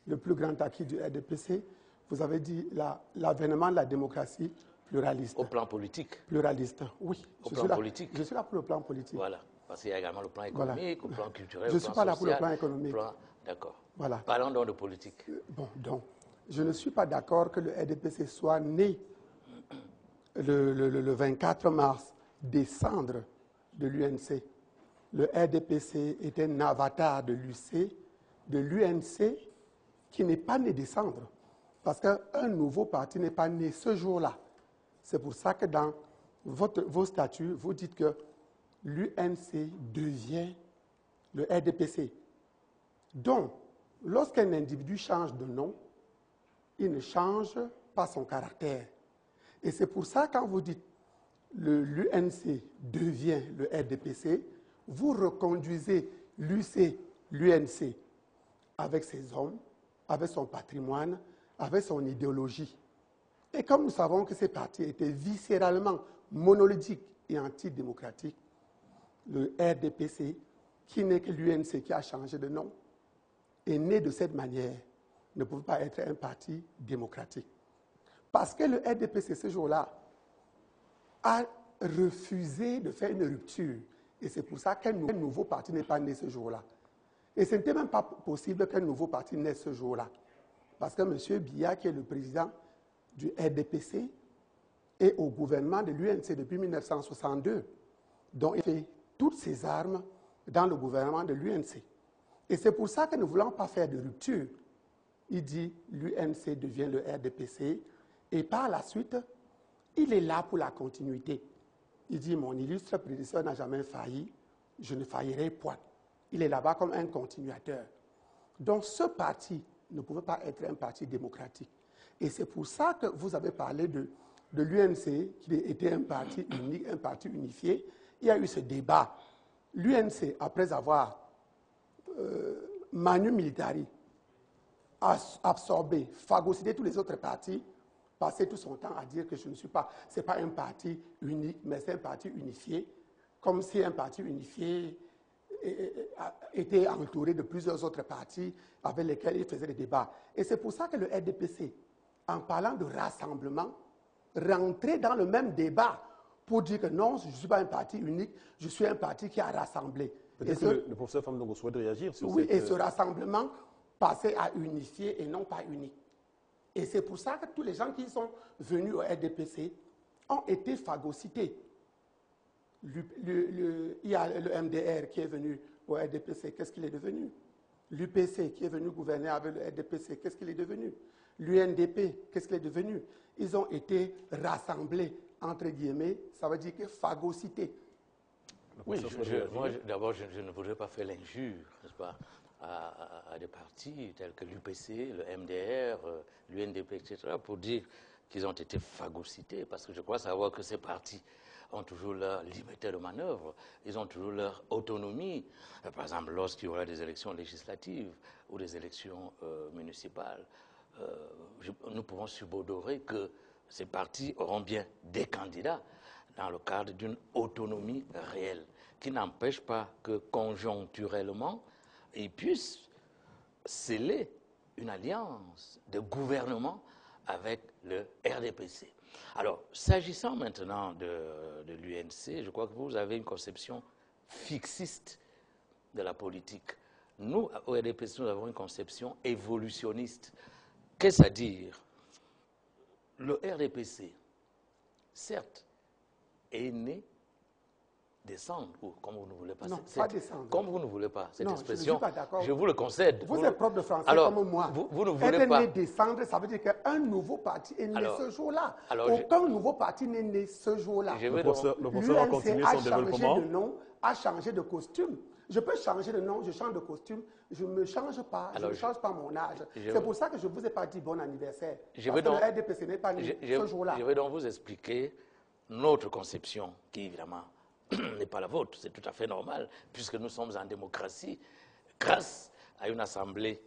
[SPEAKER 3] le plus grand acquis du RDPC, vous avez dit l'avènement de la démocratie pluraliste.
[SPEAKER 2] Au plan politique.
[SPEAKER 3] Pluraliste, oui.
[SPEAKER 2] Au plan politique.
[SPEAKER 3] Je suis là pour le plan politique.
[SPEAKER 2] Voilà. Parce qu'il y a également le plan économique,
[SPEAKER 3] Voilà.
[SPEAKER 2] le plan culturel,
[SPEAKER 3] je ne suis pas là pour le plan économique.
[SPEAKER 2] D'accord.
[SPEAKER 3] Voilà.
[SPEAKER 2] Parlons donc de politique.
[SPEAKER 3] Bon, donc, je ne suis pas d'accord que le RDPC soit né le 24 mars des cendres de l'UNC. Le RDPC est un avatar de l'UNC qui n'est pas né des cendres. Parce qu'un nouveau parti n'est pas né ce jour-là. C'est pour ça que dans vos statuts, vous dites que l'UNC devient le RDPC. Donc, lorsqu'un individu change de nom, il ne change pas son caractère. Et c'est pour ça que quand vous dites l'UNC devient le RDPC, vous reconduisez l'UNC avec ses hommes, avec son patrimoine, avec son idéologie. Et comme nous savons que ces partis étaient viscéralement monolithiques et antidémocratiques, le RDPC, qui n'est que l'UNC qui a changé de nom, est né de cette manière, ne pouvait pas être un parti démocratique. Parce que le RDPC, ce jour-là, a refusé de faire une rupture. Et c'est pour ça qu'un nouveau parti n'est pas né ce jour-là. Et ce n'était même pas possible qu'un nouveau parti naisse ce jour-là. Parce que M. Biya, qui est le président du RDPC, est au gouvernement de l'UNC depuis 1962. Donc, il fait toutes ses armes dans le gouvernement de l'UNC. Et c'est pour ça que nous ne voulons pas faire de rupture. Il dit l'UNC devient le RDPC et par la suite, il est là pour la continuité. Il dit mon illustre prédécesseur n'a jamais failli, je ne faillirai point. Il est là-bas comme un continuateur. Donc ce parti ne pouvait pas être un parti démocratique. Et c'est pour ça que vous avez parlé de l'UNC, qui était un parti unique, un parti unifié. Il y a eu ce débat. L'UNC, après avoir manu militari, absorbé, phagocyté tous les autres partis, passé tout son temps à dire que ce n'est pas un parti unique, mais c'est un parti unifié, comme si un parti unifié était entouré de plusieurs autres partis avec lesquels il faisait des débats. Et c'est pour ça que le RDPC, en parlant de rassemblement, rentrait dans le même débat pour dire que non, je ne suis pas un parti unique, je suis un parti qui a rassemblé.
[SPEAKER 1] Peut-être que le professeur Famdongo souhaite réagir sur
[SPEAKER 3] oui, et ce rassemblement passait à unifier et non pas unique. Et c'est pour ça que tous les gens qui sont venus au RDPC ont été phagocytés. Il y a le MDR qui est venu au RDPC, qu'est-ce qu'il est devenu? L'UPC qui est venu gouverner avec le RDPC, qu'est-ce qu'il est devenu? L'UNDP, qu'est-ce qu'il est devenu? Ils ont été rassemblés, entre guillemets, ça veut dire que phagocytés.
[SPEAKER 2] Oui, moi d'abord, je ne voudrais pas faire l'injure, n'est-ce pas, à des partis tels que l'UPC, le MDR, l'UNDP, etc., pour dire qu'ils ont été phagocytés, parce que je crois savoir que ces partis ont toujours leur liberté de manœuvre, ils ont toujours leur autonomie. Par exemple, lorsqu'il y aura des élections législatives ou des élections municipales, nous pouvons subodorer que ces partis auront bien des candidats dans le cadre d'une autonomie réelle, qui n'empêche pas que conjoncturellement, ils puissent sceller une alliance de gouvernement avec le RDPC. Alors, s'agissant maintenant de l'UNC, je crois que vous avez une conception fixiste de la politique. Nous, au RDPC, nous avons une conception évolutionniste. Qu'est-ce à dire? Le RDPC, certes, est né des cendres, ou comme vous ne voulez pas.
[SPEAKER 3] Non, pas des cendres.
[SPEAKER 2] Comme vous ne voulez pas cette
[SPEAKER 3] non,
[SPEAKER 2] expression,
[SPEAKER 3] je
[SPEAKER 2] vous le concède.
[SPEAKER 3] Vous êtes prof de français
[SPEAKER 2] alors,
[SPEAKER 3] comme moi.
[SPEAKER 2] Vous ne voulez pas.
[SPEAKER 3] Être né des cendres, ça veut dire qu'un nouveau parti est né ce jour-là. Aucun nouveau parti n'est né ce jour-là.
[SPEAKER 1] Le professeur va continuer son développement.
[SPEAKER 3] De nom, a changé de costume. Je peux changer de nom, je change de costume, je ne me change pas, je ne change pas mon âge. C'est pour ça que je ne vous ai pas dit bon anniversaire. Parce que le RDPC n'est pas né ce jour-là.
[SPEAKER 2] Je vais donc vous expliquer notre conception, qui évidemment n'est pas la vôtre. C'est tout à fait normal, puisque nous sommes en démocratie, grâce à une assemblée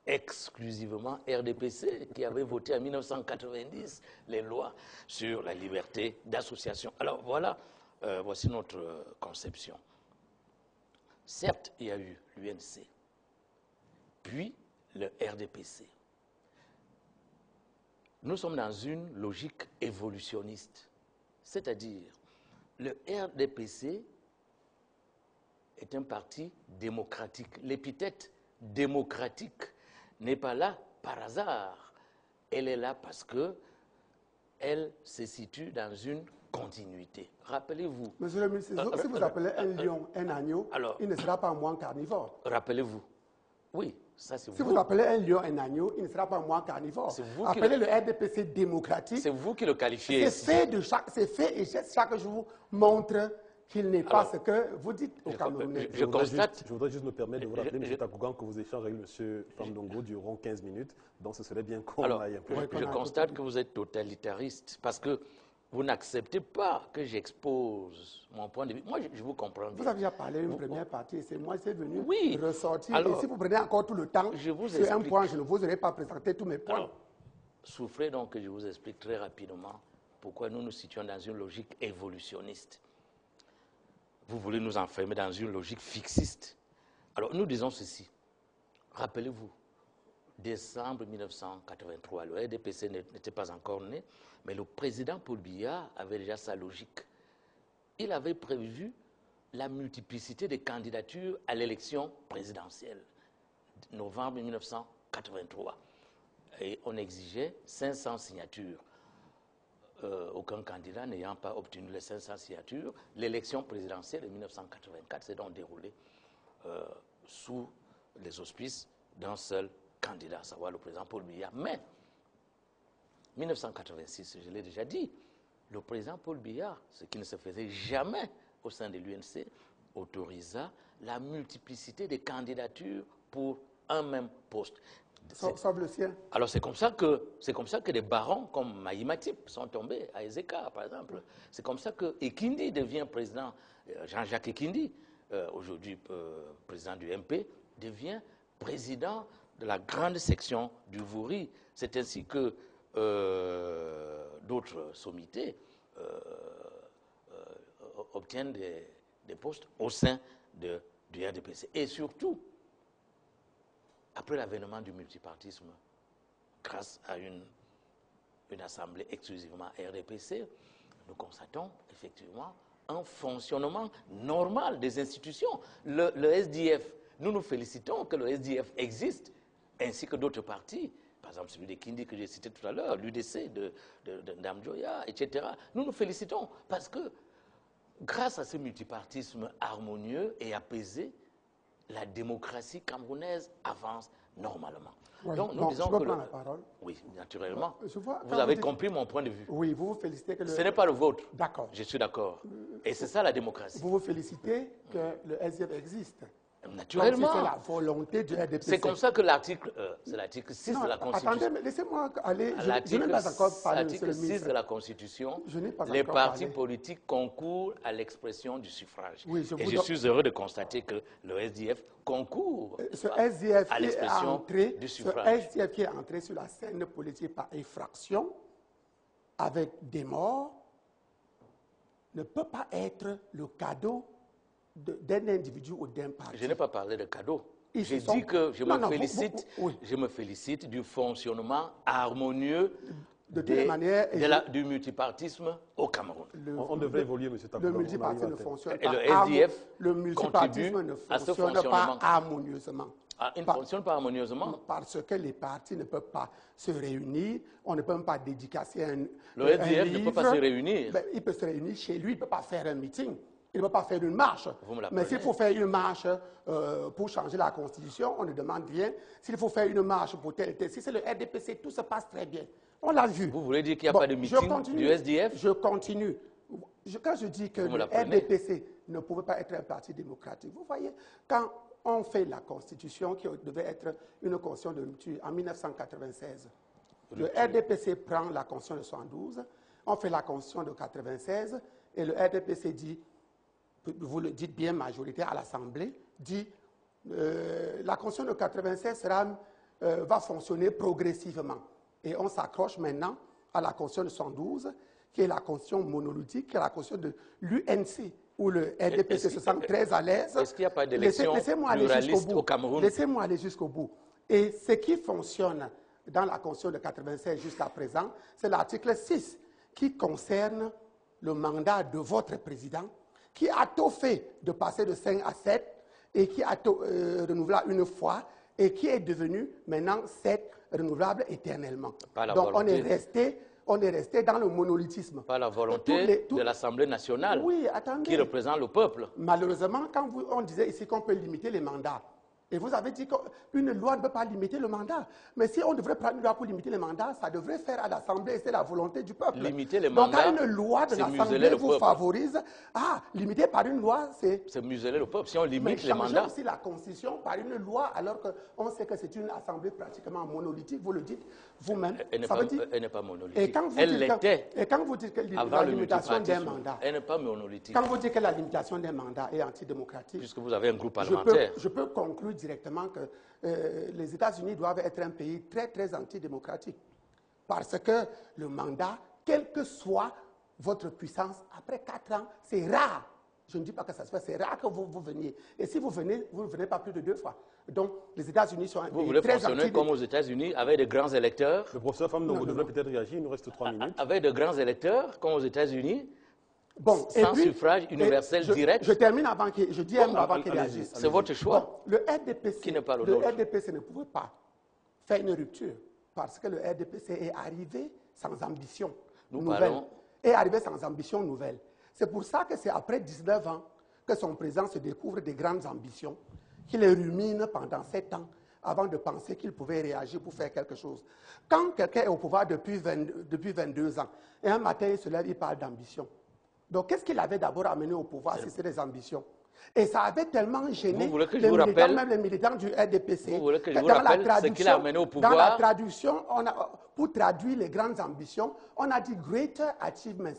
[SPEAKER 2] exclusivement RDPC qui avait voté en 1990 les lois sur la liberté d'association. Alors voilà, voici notre conception. Certes, il y a eu l'UNC, puis le RDPC. Nous sommes dans une logique évolutionniste, c'est-à-dire le RDPC est un parti démocratique. L'épithète démocratique n'est pas là par hasard. Elle est là parce qu'elle se situe dans une continuité. Rappelez-vous.
[SPEAKER 3] Monsieur le ministre, si vous appelez un lion un agneau, alors, il ne sera pas moins carnivore.
[SPEAKER 2] Rappelez-vous. Oui, ça c'est vous.
[SPEAKER 3] Si vous appelez un lion un agneau, il ne sera pas moins carnivore. Appelez le RDPC démocratique.
[SPEAKER 2] C'est vous qui le qualifiez.
[SPEAKER 3] C'est fait et chaque jour montre qu'il n'est pas ce que vous dites au Camerounais.
[SPEAKER 1] Je voudrais juste me permettre de vous rappeler, M. Takougan, que vous échangez avec M. Famdongo durant 15 minutes, donc ce serait bien qu'on aille un peu.
[SPEAKER 2] Je constate que vous êtes totalitariste parce que vous n'acceptez pas que j'expose mon point de vue. Moi, je vous comprends bien.
[SPEAKER 3] Vous avez déjà parlé d'une première partie, c'est moi qui est venu ressortir.
[SPEAKER 2] Alors,
[SPEAKER 3] et si vous prenez encore tout le temps sur un point, je ne vous aurais pas présenté tous mes points.
[SPEAKER 2] Alors, souffrez donc que je vous explique très rapidement pourquoi nous nous situons dans une logique évolutionniste. Vous voulez nous enfermer dans une logique fixiste. Alors, nous disons ceci. Rappelez-vous, décembre 1983, le RDPC n'était pas encore né, mais le président Paul Biya avait déjà sa logique. Il avait prévu la multiplicité des candidatures à l'élection présidentielle, novembre 1983. Et on exigeait 500 signatures. Aucun candidat n'ayant pas obtenu les 500 signatures, l'élection présidentielle de 1984 s'est donc déroulée sous les auspices d'un seul candidat, à savoir le président Paul Biya. Mais, 1986, je l'ai déjà dit, le président Paul Biya, ce qui ne se faisait jamais au sein de l'UNC, autorisa la multiplicité des candidatures pour un même poste.
[SPEAKER 3] Sauf le sien.
[SPEAKER 2] Alors c'est comme ça que des barons comme Maïmatip sont tombés à Ezeka, par exemple. C'est comme ça que Ekindi devient président, Jean-Jacques Ekindi, aujourd'hui président du MP, devient président de la grande section du Vouri. C'est ainsi que d'autres sommités obtiennent des postes au sein du RDPC. Et surtout, après l'avènement du multipartisme, grâce à une assemblée exclusivement RDPC, nous constatons effectivement un fonctionnement normal des institutions. Le SDF, nous nous félicitons que le SDF existe, ainsi que d'autres partis, par exemple celui de Kindi que j'ai cité tout à l'heure, l'UDC de Ndamjoya, etc. Nous nous félicitons parce que grâce à ce multipartisme harmonieux et apaisé, la démocratie camerounaise avance normalement.
[SPEAKER 3] Oui,
[SPEAKER 2] donc, nous disons
[SPEAKER 3] je peux prendre la parole.
[SPEAKER 2] Oui, naturellement.
[SPEAKER 3] Vous
[SPEAKER 2] avez compris mon point de vue.
[SPEAKER 3] Oui, vous vous félicitez que
[SPEAKER 2] ce n'est pas le vôtre.
[SPEAKER 3] D'accord.
[SPEAKER 2] Je suis d'accord. Et c'est ça la démocratie.
[SPEAKER 3] Vous vous félicitez que le SDF existe.
[SPEAKER 2] Naturellement.
[SPEAKER 3] C'est la volonté du RDPC.
[SPEAKER 2] C'est comme ça que l'article 6 de la Constitution.
[SPEAKER 3] Attendez, mais laissez-moi aller. Je n'ai pas encore parlé,
[SPEAKER 2] l'article 6 de la Constitution,
[SPEAKER 3] les
[SPEAKER 2] partis politiques concourent à l'expression du suffrage.
[SPEAKER 3] Oui,
[SPEAKER 2] je suis heureux de constater que le SDF concourt à l'expression du suffrage.
[SPEAKER 3] Ce SDF qui est entré sur la scène politique par effraction, avec des morts, ne peut pas être le cadeau d'un individu ou d'un parti.
[SPEAKER 2] Je n'ai pas parlé de cadeau. J'ai dit que je me félicite du fonctionnement harmonieux du multipartisme au Cameroun.
[SPEAKER 1] On devrait évoluer, M. Takougan.
[SPEAKER 3] Le multipartisme ne fonctionne pas.
[SPEAKER 2] Et le SDF
[SPEAKER 3] le multipartisme ne fonctionne pas harmonieusement.
[SPEAKER 2] Il ne fonctionne pas harmonieusement.
[SPEAKER 3] Parce que les partis ne peuvent pas se réunir. On ne peut même pas dédicacer un
[SPEAKER 2] Le SDF ne peut pas se réunir.
[SPEAKER 3] Ben, il peut se réunir chez lui, il ne peut pas faire un meeting. Il ne peut pas faire une marche. Mais s'il faut faire une marche pour changer la Constitution, on ne demande rien. S'il faut faire une marche pour tel. Si c'est le RDPC, tout se passe très bien. On l'a vu.
[SPEAKER 2] Vous voulez dire qu'il n'y a pas de meeting du SDF?
[SPEAKER 3] Je continue. Quand je dis que le RDPC ne pouvait pas être un parti démocratique, vous voyez, quand on fait la Constitution, qui devait être une constitution de rupture en 1996, le RDPC prend la Constitution de 72, on fait la Constitution de 96, et le RDPC dit vous le dites bien, majoritaire à l'Assemblée, dit la Constitution de 96 va fonctionner progressivement. Et on s'accroche maintenant à la Constitution de 112, qui est la Constitution monolithique, qui est la Constitution de l'UNC, où le RDPC se sent très à l'aise.
[SPEAKER 2] Est-ce qu'il n'y a pas d'élection pluraliste au Cameroun?
[SPEAKER 3] Laissez-moi aller jusqu'au bout. Et ce qui fonctionne dans la Constitution de 96 jusqu'à présent, c'est l'article 6 qui concerne le mandat de votre président, qui a tout fait de passer de 5 à 7 et qui a tout renouvelable une fois et qui est devenu maintenant 7 renouvelables éternellement. Donc on est resté dans le monolithisme.
[SPEAKER 2] Pas la volonté de l'Assemblée nationale,
[SPEAKER 3] oui, attendez,
[SPEAKER 2] qui représente le peuple.
[SPEAKER 3] Malheureusement, quand on disait ici qu'on peut limiter les mandats, et vous avez dit qu'une loi ne peut pas limiter le mandat. Mais si on devrait prendre une loi pour limiter les mandats, ça devrait faire à l'Assemblée et c'est la volonté du peuple.
[SPEAKER 2] Limiter les mandats,
[SPEAKER 3] donc quand une loi de l'Assemblée vous favorise, limiter par une loi, c'est...
[SPEAKER 2] C'est museler le peuple. Si on limite les
[SPEAKER 3] changer
[SPEAKER 2] mandats...
[SPEAKER 3] aussi la Constitution par une loi, alors qu'on sait que c'est une Assemblée pratiquement monolithique, vous le dites vous-même.
[SPEAKER 2] Elle n'est pas monolithique.
[SPEAKER 3] Et quand vous dites que la limitation d'un mandat...
[SPEAKER 2] Elle n'est pas monolithique.
[SPEAKER 3] Quand vous dites que la limitation d'un mandat est antidémocratique...
[SPEAKER 2] Puisque vous avez un groupe parlementaire.
[SPEAKER 3] Je peux conclure directement que les États-Unis doivent être un pays très, très antidémocratique. Parce que le mandat, quelle que soit votre puissance, après 4 ans, c'est rare. Je ne dis pas que ça se fait, c'est rare que vous veniez. Et si vous venez, vous ne venez pas plus de 2 fois. Donc, les États-Unis sont un pays très
[SPEAKER 2] Vous voulez fonctionner comme aux États-Unis, avec de grands électeurs?
[SPEAKER 1] Le professeur Fam, vous devrez peut-être réagir, il nous reste 3 minutes.
[SPEAKER 2] Avec de grands électeurs, comme aux États-Unis,
[SPEAKER 3] sans
[SPEAKER 2] suffrage universel direct.
[SPEAKER 3] Je termine avant que je dis un mot avant qu'il réagisse.
[SPEAKER 2] C'est votre choix.
[SPEAKER 3] Le RDPC,
[SPEAKER 2] qui n'est pas le
[SPEAKER 3] RDPC ne pouvait pas faire une rupture parce que le RDPC est arrivé sans ambition nouvelle. Est arrivé sans ambition nouvelle. C'est pour ça que c'est après 19 ans que son président se découvre des grandes ambitions, qu'il les rumine pendant 7 ans avant de penser qu'il pouvait réagir pour faire quelque chose. Quand quelqu'un est au pouvoir depuis 22 ans, et un matin il se lève, il parle d'ambition. Donc, qu'est-ce qu'il avait d'abord amené au pouvoir si c'est des ambitions? Et ça avait tellement gêné même les militants du RDPC.
[SPEAKER 2] Vous voulez que je vous rappelle ce qu'il a amené au pouvoir?
[SPEAKER 3] Dans la traduction, pour traduire les grandes ambitions, on a dit « greater achievements ».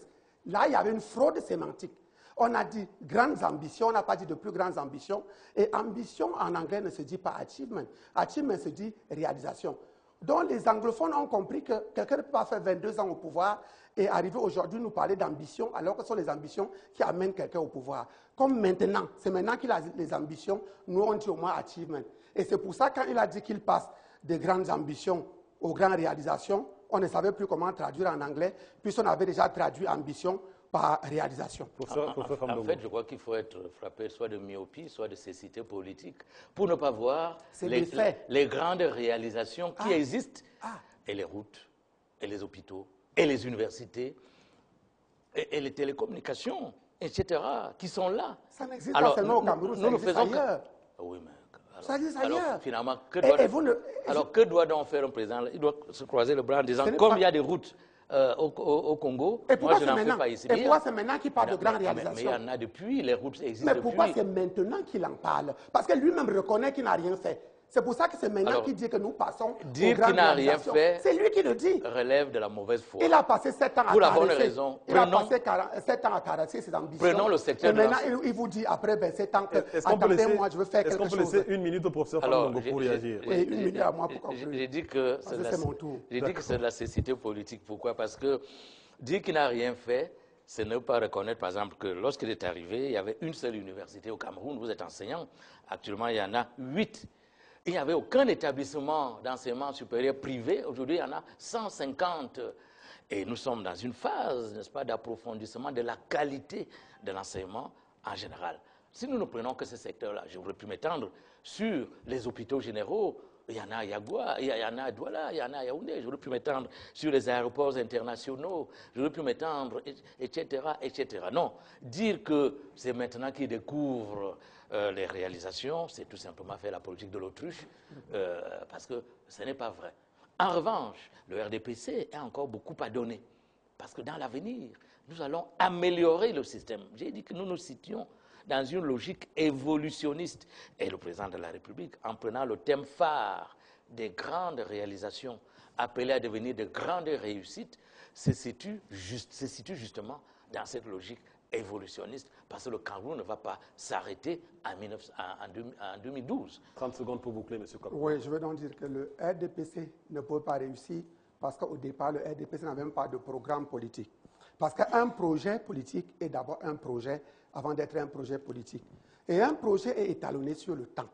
[SPEAKER 3] Là, il y avait une fraude sémantique. On a dit « grandes ambitions », on n'a pas dit « de plus grandes ambitions ». Et ambition, en anglais, ne se dit pas « achievement ». Achievement se dit « réalisation ». Donc, les anglophones ont compris que quelqu'un ne peut pas faire 22 ans au pouvoir et arriver aujourd'hui nous parler d'ambition, alors que ce sont les ambitions qui amènent quelqu'un au pouvoir. Comme maintenant, c'est maintenant qu'il a les ambitions, nous on dit au moins achievement. Et c'est pour ça, quand il a dit qu'il passe des grandes ambitions aux grandes réalisations, on ne savait plus comment traduire en anglais, puisqu'on avait déjà traduit ambition par réalisation.
[SPEAKER 2] En fait, je crois qu'il faut être frappé soit de myopie, soit de cécité politique, pour ne pas voir les grandes réalisations qui existent, et les routes, et les hôpitaux, et les universités, et les télécommunications, etc., qui sont là.
[SPEAKER 3] Ça n'existe pas seulement au Cameroun, ça existe ailleurs.
[SPEAKER 2] Oui, mais...
[SPEAKER 3] ça existe ailleurs.
[SPEAKER 2] Alors, finalement, que doit donc faire un président? Il doit se croiser le bras en disant, comme il y a des routes au Congo, moi je n'en fais pas ici.
[SPEAKER 3] Et pourquoi c'est maintenant qu'il parle de grandes réalisations?
[SPEAKER 2] Mais il y en a depuis, les routes existent depuis.
[SPEAKER 3] Mais pourquoi c'est maintenant qu'il en parle? Parce que lui-même reconnaît qu'il n'a rien fait. C'est pour ça que c'est maintenant qu'il dit que nous passons aux grandes réalisations. C'est lui qui le dit.
[SPEAKER 2] Relève de la mauvaise foi.
[SPEAKER 3] Il a passé 7 ans à caresser ses ambitions.
[SPEAKER 2] Prenons le secteur
[SPEAKER 3] de maintenant, il vous dit après 7 ans que attendez-moi, je veux faire quelque chose.
[SPEAKER 1] Est-ce qu'on peut laisser 1 minute au professeur Fam pour réagir?
[SPEAKER 3] Et 1 minute à moi pour conclure.
[SPEAKER 2] J'ai dit que c'est de la cécité politique. Pourquoi? Parce que dire qu'il n'a rien fait, c'est ne pas reconnaître, par exemple, que lorsqu'il est arrivé, il y avait une seule université au Cameroun. Vous êtes enseignant. Actuellement, il y en a 8. Il n'y avait aucun établissement d'enseignement supérieur privé. Aujourd'hui, il y en a 150. Et nous sommes dans une phase, n'est-ce pas, d'approfondissement de la qualité de l'enseignement en général. Si nous ne prenons que ce secteur-là, j'aurais pu m'étendre sur les hôpitaux généraux. Il y en a à Yagoua, il y en a à Douala, il y en a à Yaoundé. J'aurais pu m'étendre sur les aéroports internationaux. J'aurais pu m'étendre, etc., etc. Non, dire que c'est maintenant qu'ils découvrent les réalisations, c'est tout simplement faire la politique de l'autruche, parce que ce n'est pas vrai. En revanche, le RDPC a encore beaucoup à donner, parce que dans l'avenir, nous allons améliorer le système. J'ai dit que nous nous situons dans une logique évolutionniste. Et le président de la République, en prenant le thème phare des grandes réalisations, appelées à devenir de grandes réussites, se situe justement dans cette logique évolutionniste, parce que le Cameroun ne va pas s'arrêter en 2012.
[SPEAKER 1] 30 secondes pour boucler, M. Kakou.
[SPEAKER 3] Oui, je veux donc dire que le RDPC ne peut pas réussir parce qu'au départ, le RDPC n'avait même pas de programme politique. Parce qu'un projet politique est d'abord un projet avant d'être un projet politique. Et un projet est étalonné sur le temps.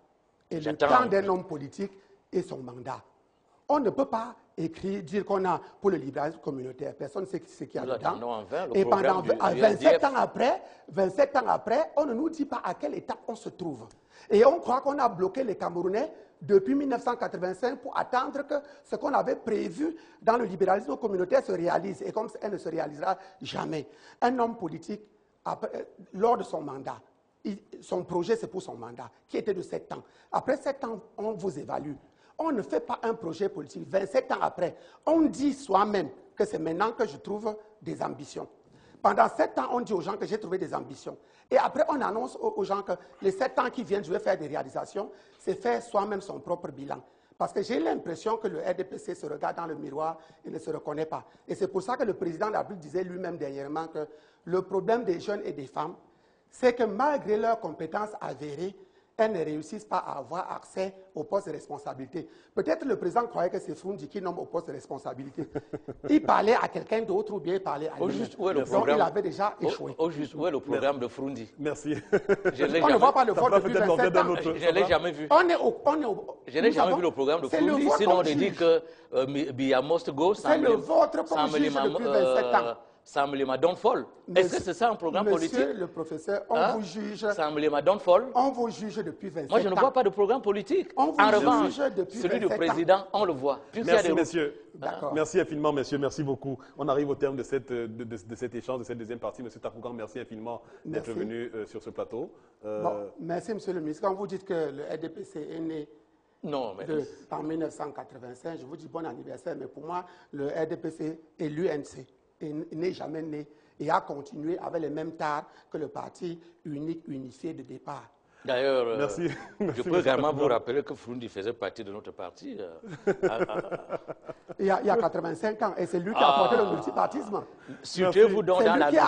[SPEAKER 3] Et le temps d'un homme politique est son mandat. On ne peut pas dire qu'on a pour le libéralisme communautaire. Personne ne sait ce qu'il y a dedans. Et pendant 27 ans après, on ne nous dit pas à quelle étape on se trouve. Et on croit qu'on a bloqué les Camerounais depuis 1985 pour attendre que ce qu'on avait prévu dans le libéralisme communautaire se réalise. Et comme elle ne se réalisera jamais. Un homme politique, lors de son mandat, son projet c'est pour son mandat, qui était de 7 ans. Après 7 ans, on vous évalue. On ne fait pas un projet politique 27 ans après. On dit soi-même que c'est maintenant que je trouve des ambitions. Pendant 7 ans, on dit aux gens que j'ai trouvé des ambitions. Et après, on annonce aux gens que les 7 ans qui viennent, je vais faire des réalisations. C'est faire soi-même son propre bilan. Parce que j'ai l'impression que le RDPC se regarde dans le miroir et ne se reconnaît pas. Et c'est pour ça que le président de la République disait lui-même dernièrement que le problème des jeunes et des femmes, c'est que malgré leurs compétences avérées, elles ne réussissent pas à avoir accès au poste de responsabilité. Peut-être le président croyait que c'est Frundi qui nomme au poste de responsabilité. Il parlait à quelqu'un d'autre ou bien il parlait à lui. Donc il avait déjà échoué.
[SPEAKER 2] Au juste, où est le programme de Frundi?
[SPEAKER 1] Merci.
[SPEAKER 3] On ne voit pas le vote depuis 27 ans.
[SPEAKER 2] Je ne l'ai jamais vu. Je n'ai jamais vu le programme de Frundi. Sinon, on dit que Biya Must Go,
[SPEAKER 3] c'est le vôtre qu'on juge depuis 27 ans.
[SPEAKER 2] Samblema Don't Fall. Est-ce que c'est ça un programme politique?
[SPEAKER 3] Monsieur le professeur, on vous juge.
[SPEAKER 2] Samblema Don't Fall.
[SPEAKER 3] On vous juge depuis 27 ans.
[SPEAKER 2] Moi, je ne vois pas de programme politique.
[SPEAKER 3] On vous
[SPEAKER 2] en revanche,
[SPEAKER 3] juge depuis
[SPEAKER 2] celui
[SPEAKER 3] 27
[SPEAKER 2] du président, on le voit.
[SPEAKER 1] Merci, messieurs.
[SPEAKER 3] D'accord.
[SPEAKER 1] Merci infiniment, messieurs. Merci beaucoup. On arrive au terme de cet échange, de cette deuxième partie. Monsieur Takougan, merci infiniment d'être venu sur ce plateau.
[SPEAKER 3] Bon, merci, monsieur le ministre. Quand vous dites que le RDPC est né en 1985, je vous dis bon anniversaire, mais pour moi, le RDPC est l'UNC. Il n'est jamais né et a continué avec les mêmes tares que le parti unique, unifié de départ.
[SPEAKER 2] D'ailleurs, je peux également vous rappeler que Frundi faisait partie de notre parti.
[SPEAKER 3] Il y a 85 ans, et c'est lui qui a apporté le multipartisme.
[SPEAKER 2] Situez-vous donc dans la logique.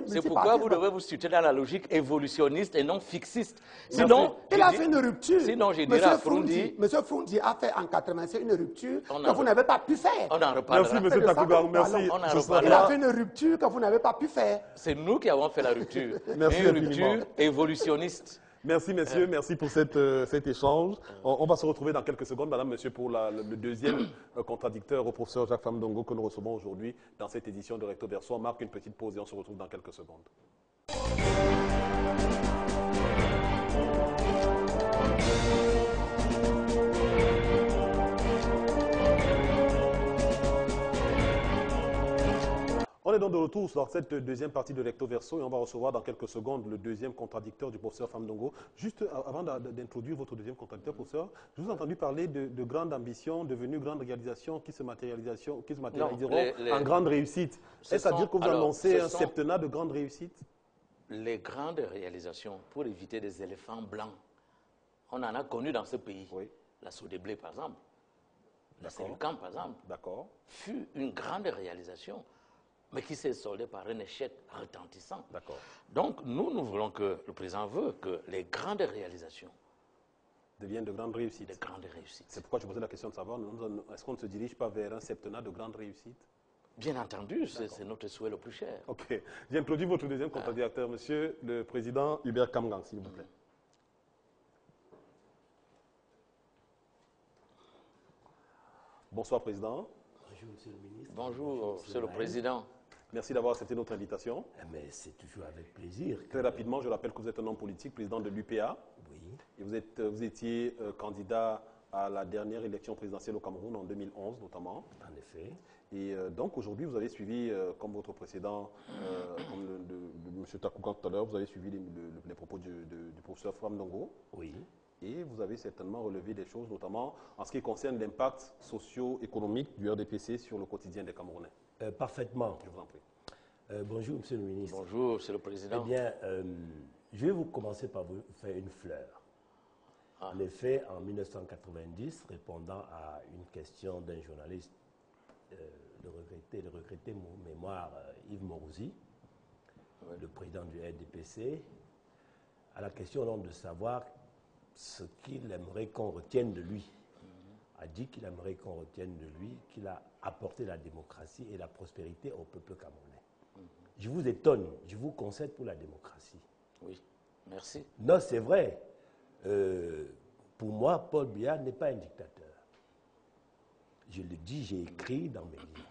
[SPEAKER 3] C'est
[SPEAKER 2] pourquoi vous devez vous situer dans la logique évolutionniste et non fixiste. Sinon,
[SPEAKER 3] il a fait une rupture.
[SPEAKER 2] Sinon, je dirais à Frundi.
[SPEAKER 3] Monsieur Frundi a fait en 85 une rupture que vous n'avez pas pu faire.
[SPEAKER 2] On en reparlera.
[SPEAKER 1] Merci, monsieur Takougan. Merci.
[SPEAKER 3] Il a fait une rupture que vous n'avez pas pu faire.
[SPEAKER 2] C'est nous qui avons fait la rupture.
[SPEAKER 1] Merci
[SPEAKER 2] une rupture évolutionniste.
[SPEAKER 1] Merci, messieurs. Merci pour cet échange. On va se retrouver dans quelques secondes, madame, monsieur, pour le deuxième contradicteur au professeur Jacques Famdongo que nous recevons aujourd'hui dans cette édition de Recto Verso. On marque une petite pause et on se retrouve dans quelques secondes. On est donc de retour dans cette deuxième partie de Recto Verso et on va recevoir dans quelques secondes le deuxième contradicteur du professeur Famdongo. Juste avant d'introduire votre deuxième contradicteur, professeur, je vous ai entendu parler de grandes ambitions devenues grandes réalisations qui se matérialiseront en grandes réussites. Est-ce à dire que vous annoncez un septennat de grandes réussites?
[SPEAKER 2] Les grandes réalisations pour éviter des éléphants blancs, on en a connu dans ce pays.
[SPEAKER 1] Oui.
[SPEAKER 2] La Sodéblé, par exemple, la Sélucam, par exemple, fut une grande réalisation, mais qui s'est soldée par un échec retentissant. Donc, nous voulons que, le président veut que les grandes réalisations
[SPEAKER 1] deviennent de grandes réussites.
[SPEAKER 2] De grandes réussites.
[SPEAKER 1] C'est pourquoi je posais la question de savoir, est-ce qu'on ne se dirige pas vers un septennat de grandes réussites?
[SPEAKER 2] Bien entendu, c'est notre souhait le plus cher.
[SPEAKER 1] Ok. J'introduis votre deuxième contradicteur, monsieur le président Hubert Kamgang, s'il vous plaît. Bonsoir, président.
[SPEAKER 4] Bonjour, monsieur le ministre.
[SPEAKER 2] Bonjour, monsieur le président.
[SPEAKER 1] Merci d'avoir accepté notre invitation.
[SPEAKER 4] Mais c'est toujours avec plaisir.
[SPEAKER 1] Très rapidement, je rappelle que vous êtes un homme politique, président de l'UPA.
[SPEAKER 4] Oui.
[SPEAKER 1] Et vous étiez candidat à la dernière élection présidentielle au Cameroun en 2011 notamment.
[SPEAKER 4] En effet.
[SPEAKER 1] Et donc aujourd'hui, vous avez suivi, comme votre précédent, comme de M. Takougan tout à l'heure, vous avez suivi les propos du professeur Famdongo.
[SPEAKER 4] Oui.
[SPEAKER 1] Et vous avez certainement relevé des choses, notamment en ce qui concerne l'impact socio-économique du RDPC sur le quotidien des Camerounais.
[SPEAKER 4] Parfaitement.
[SPEAKER 1] Je vous en prie.
[SPEAKER 4] Bonjour, monsieur le ministre.
[SPEAKER 2] Bonjour, monsieur le président.
[SPEAKER 4] Eh bien, je vais vous commencer par vous faire une fleur. En effet, en 1990, répondant à une question d'un journaliste, le regretté mémoire Yves Mourouzi, le président du RDPC, à la question donc de savoir ce qu'il aimerait qu'on retienne de lui. A dit qu'il aimerait qu'on retienne de lui qu'il a apporté la démocratie et la prospérité au peuple camerounais. Je vous étonne, je vous concède pour la démocratie.
[SPEAKER 2] Oui, merci.
[SPEAKER 4] Non, c'est vrai. Pour moi, Paul Biya n'est pas un dictateur. Je le dis, j'ai écrit dans mes livres.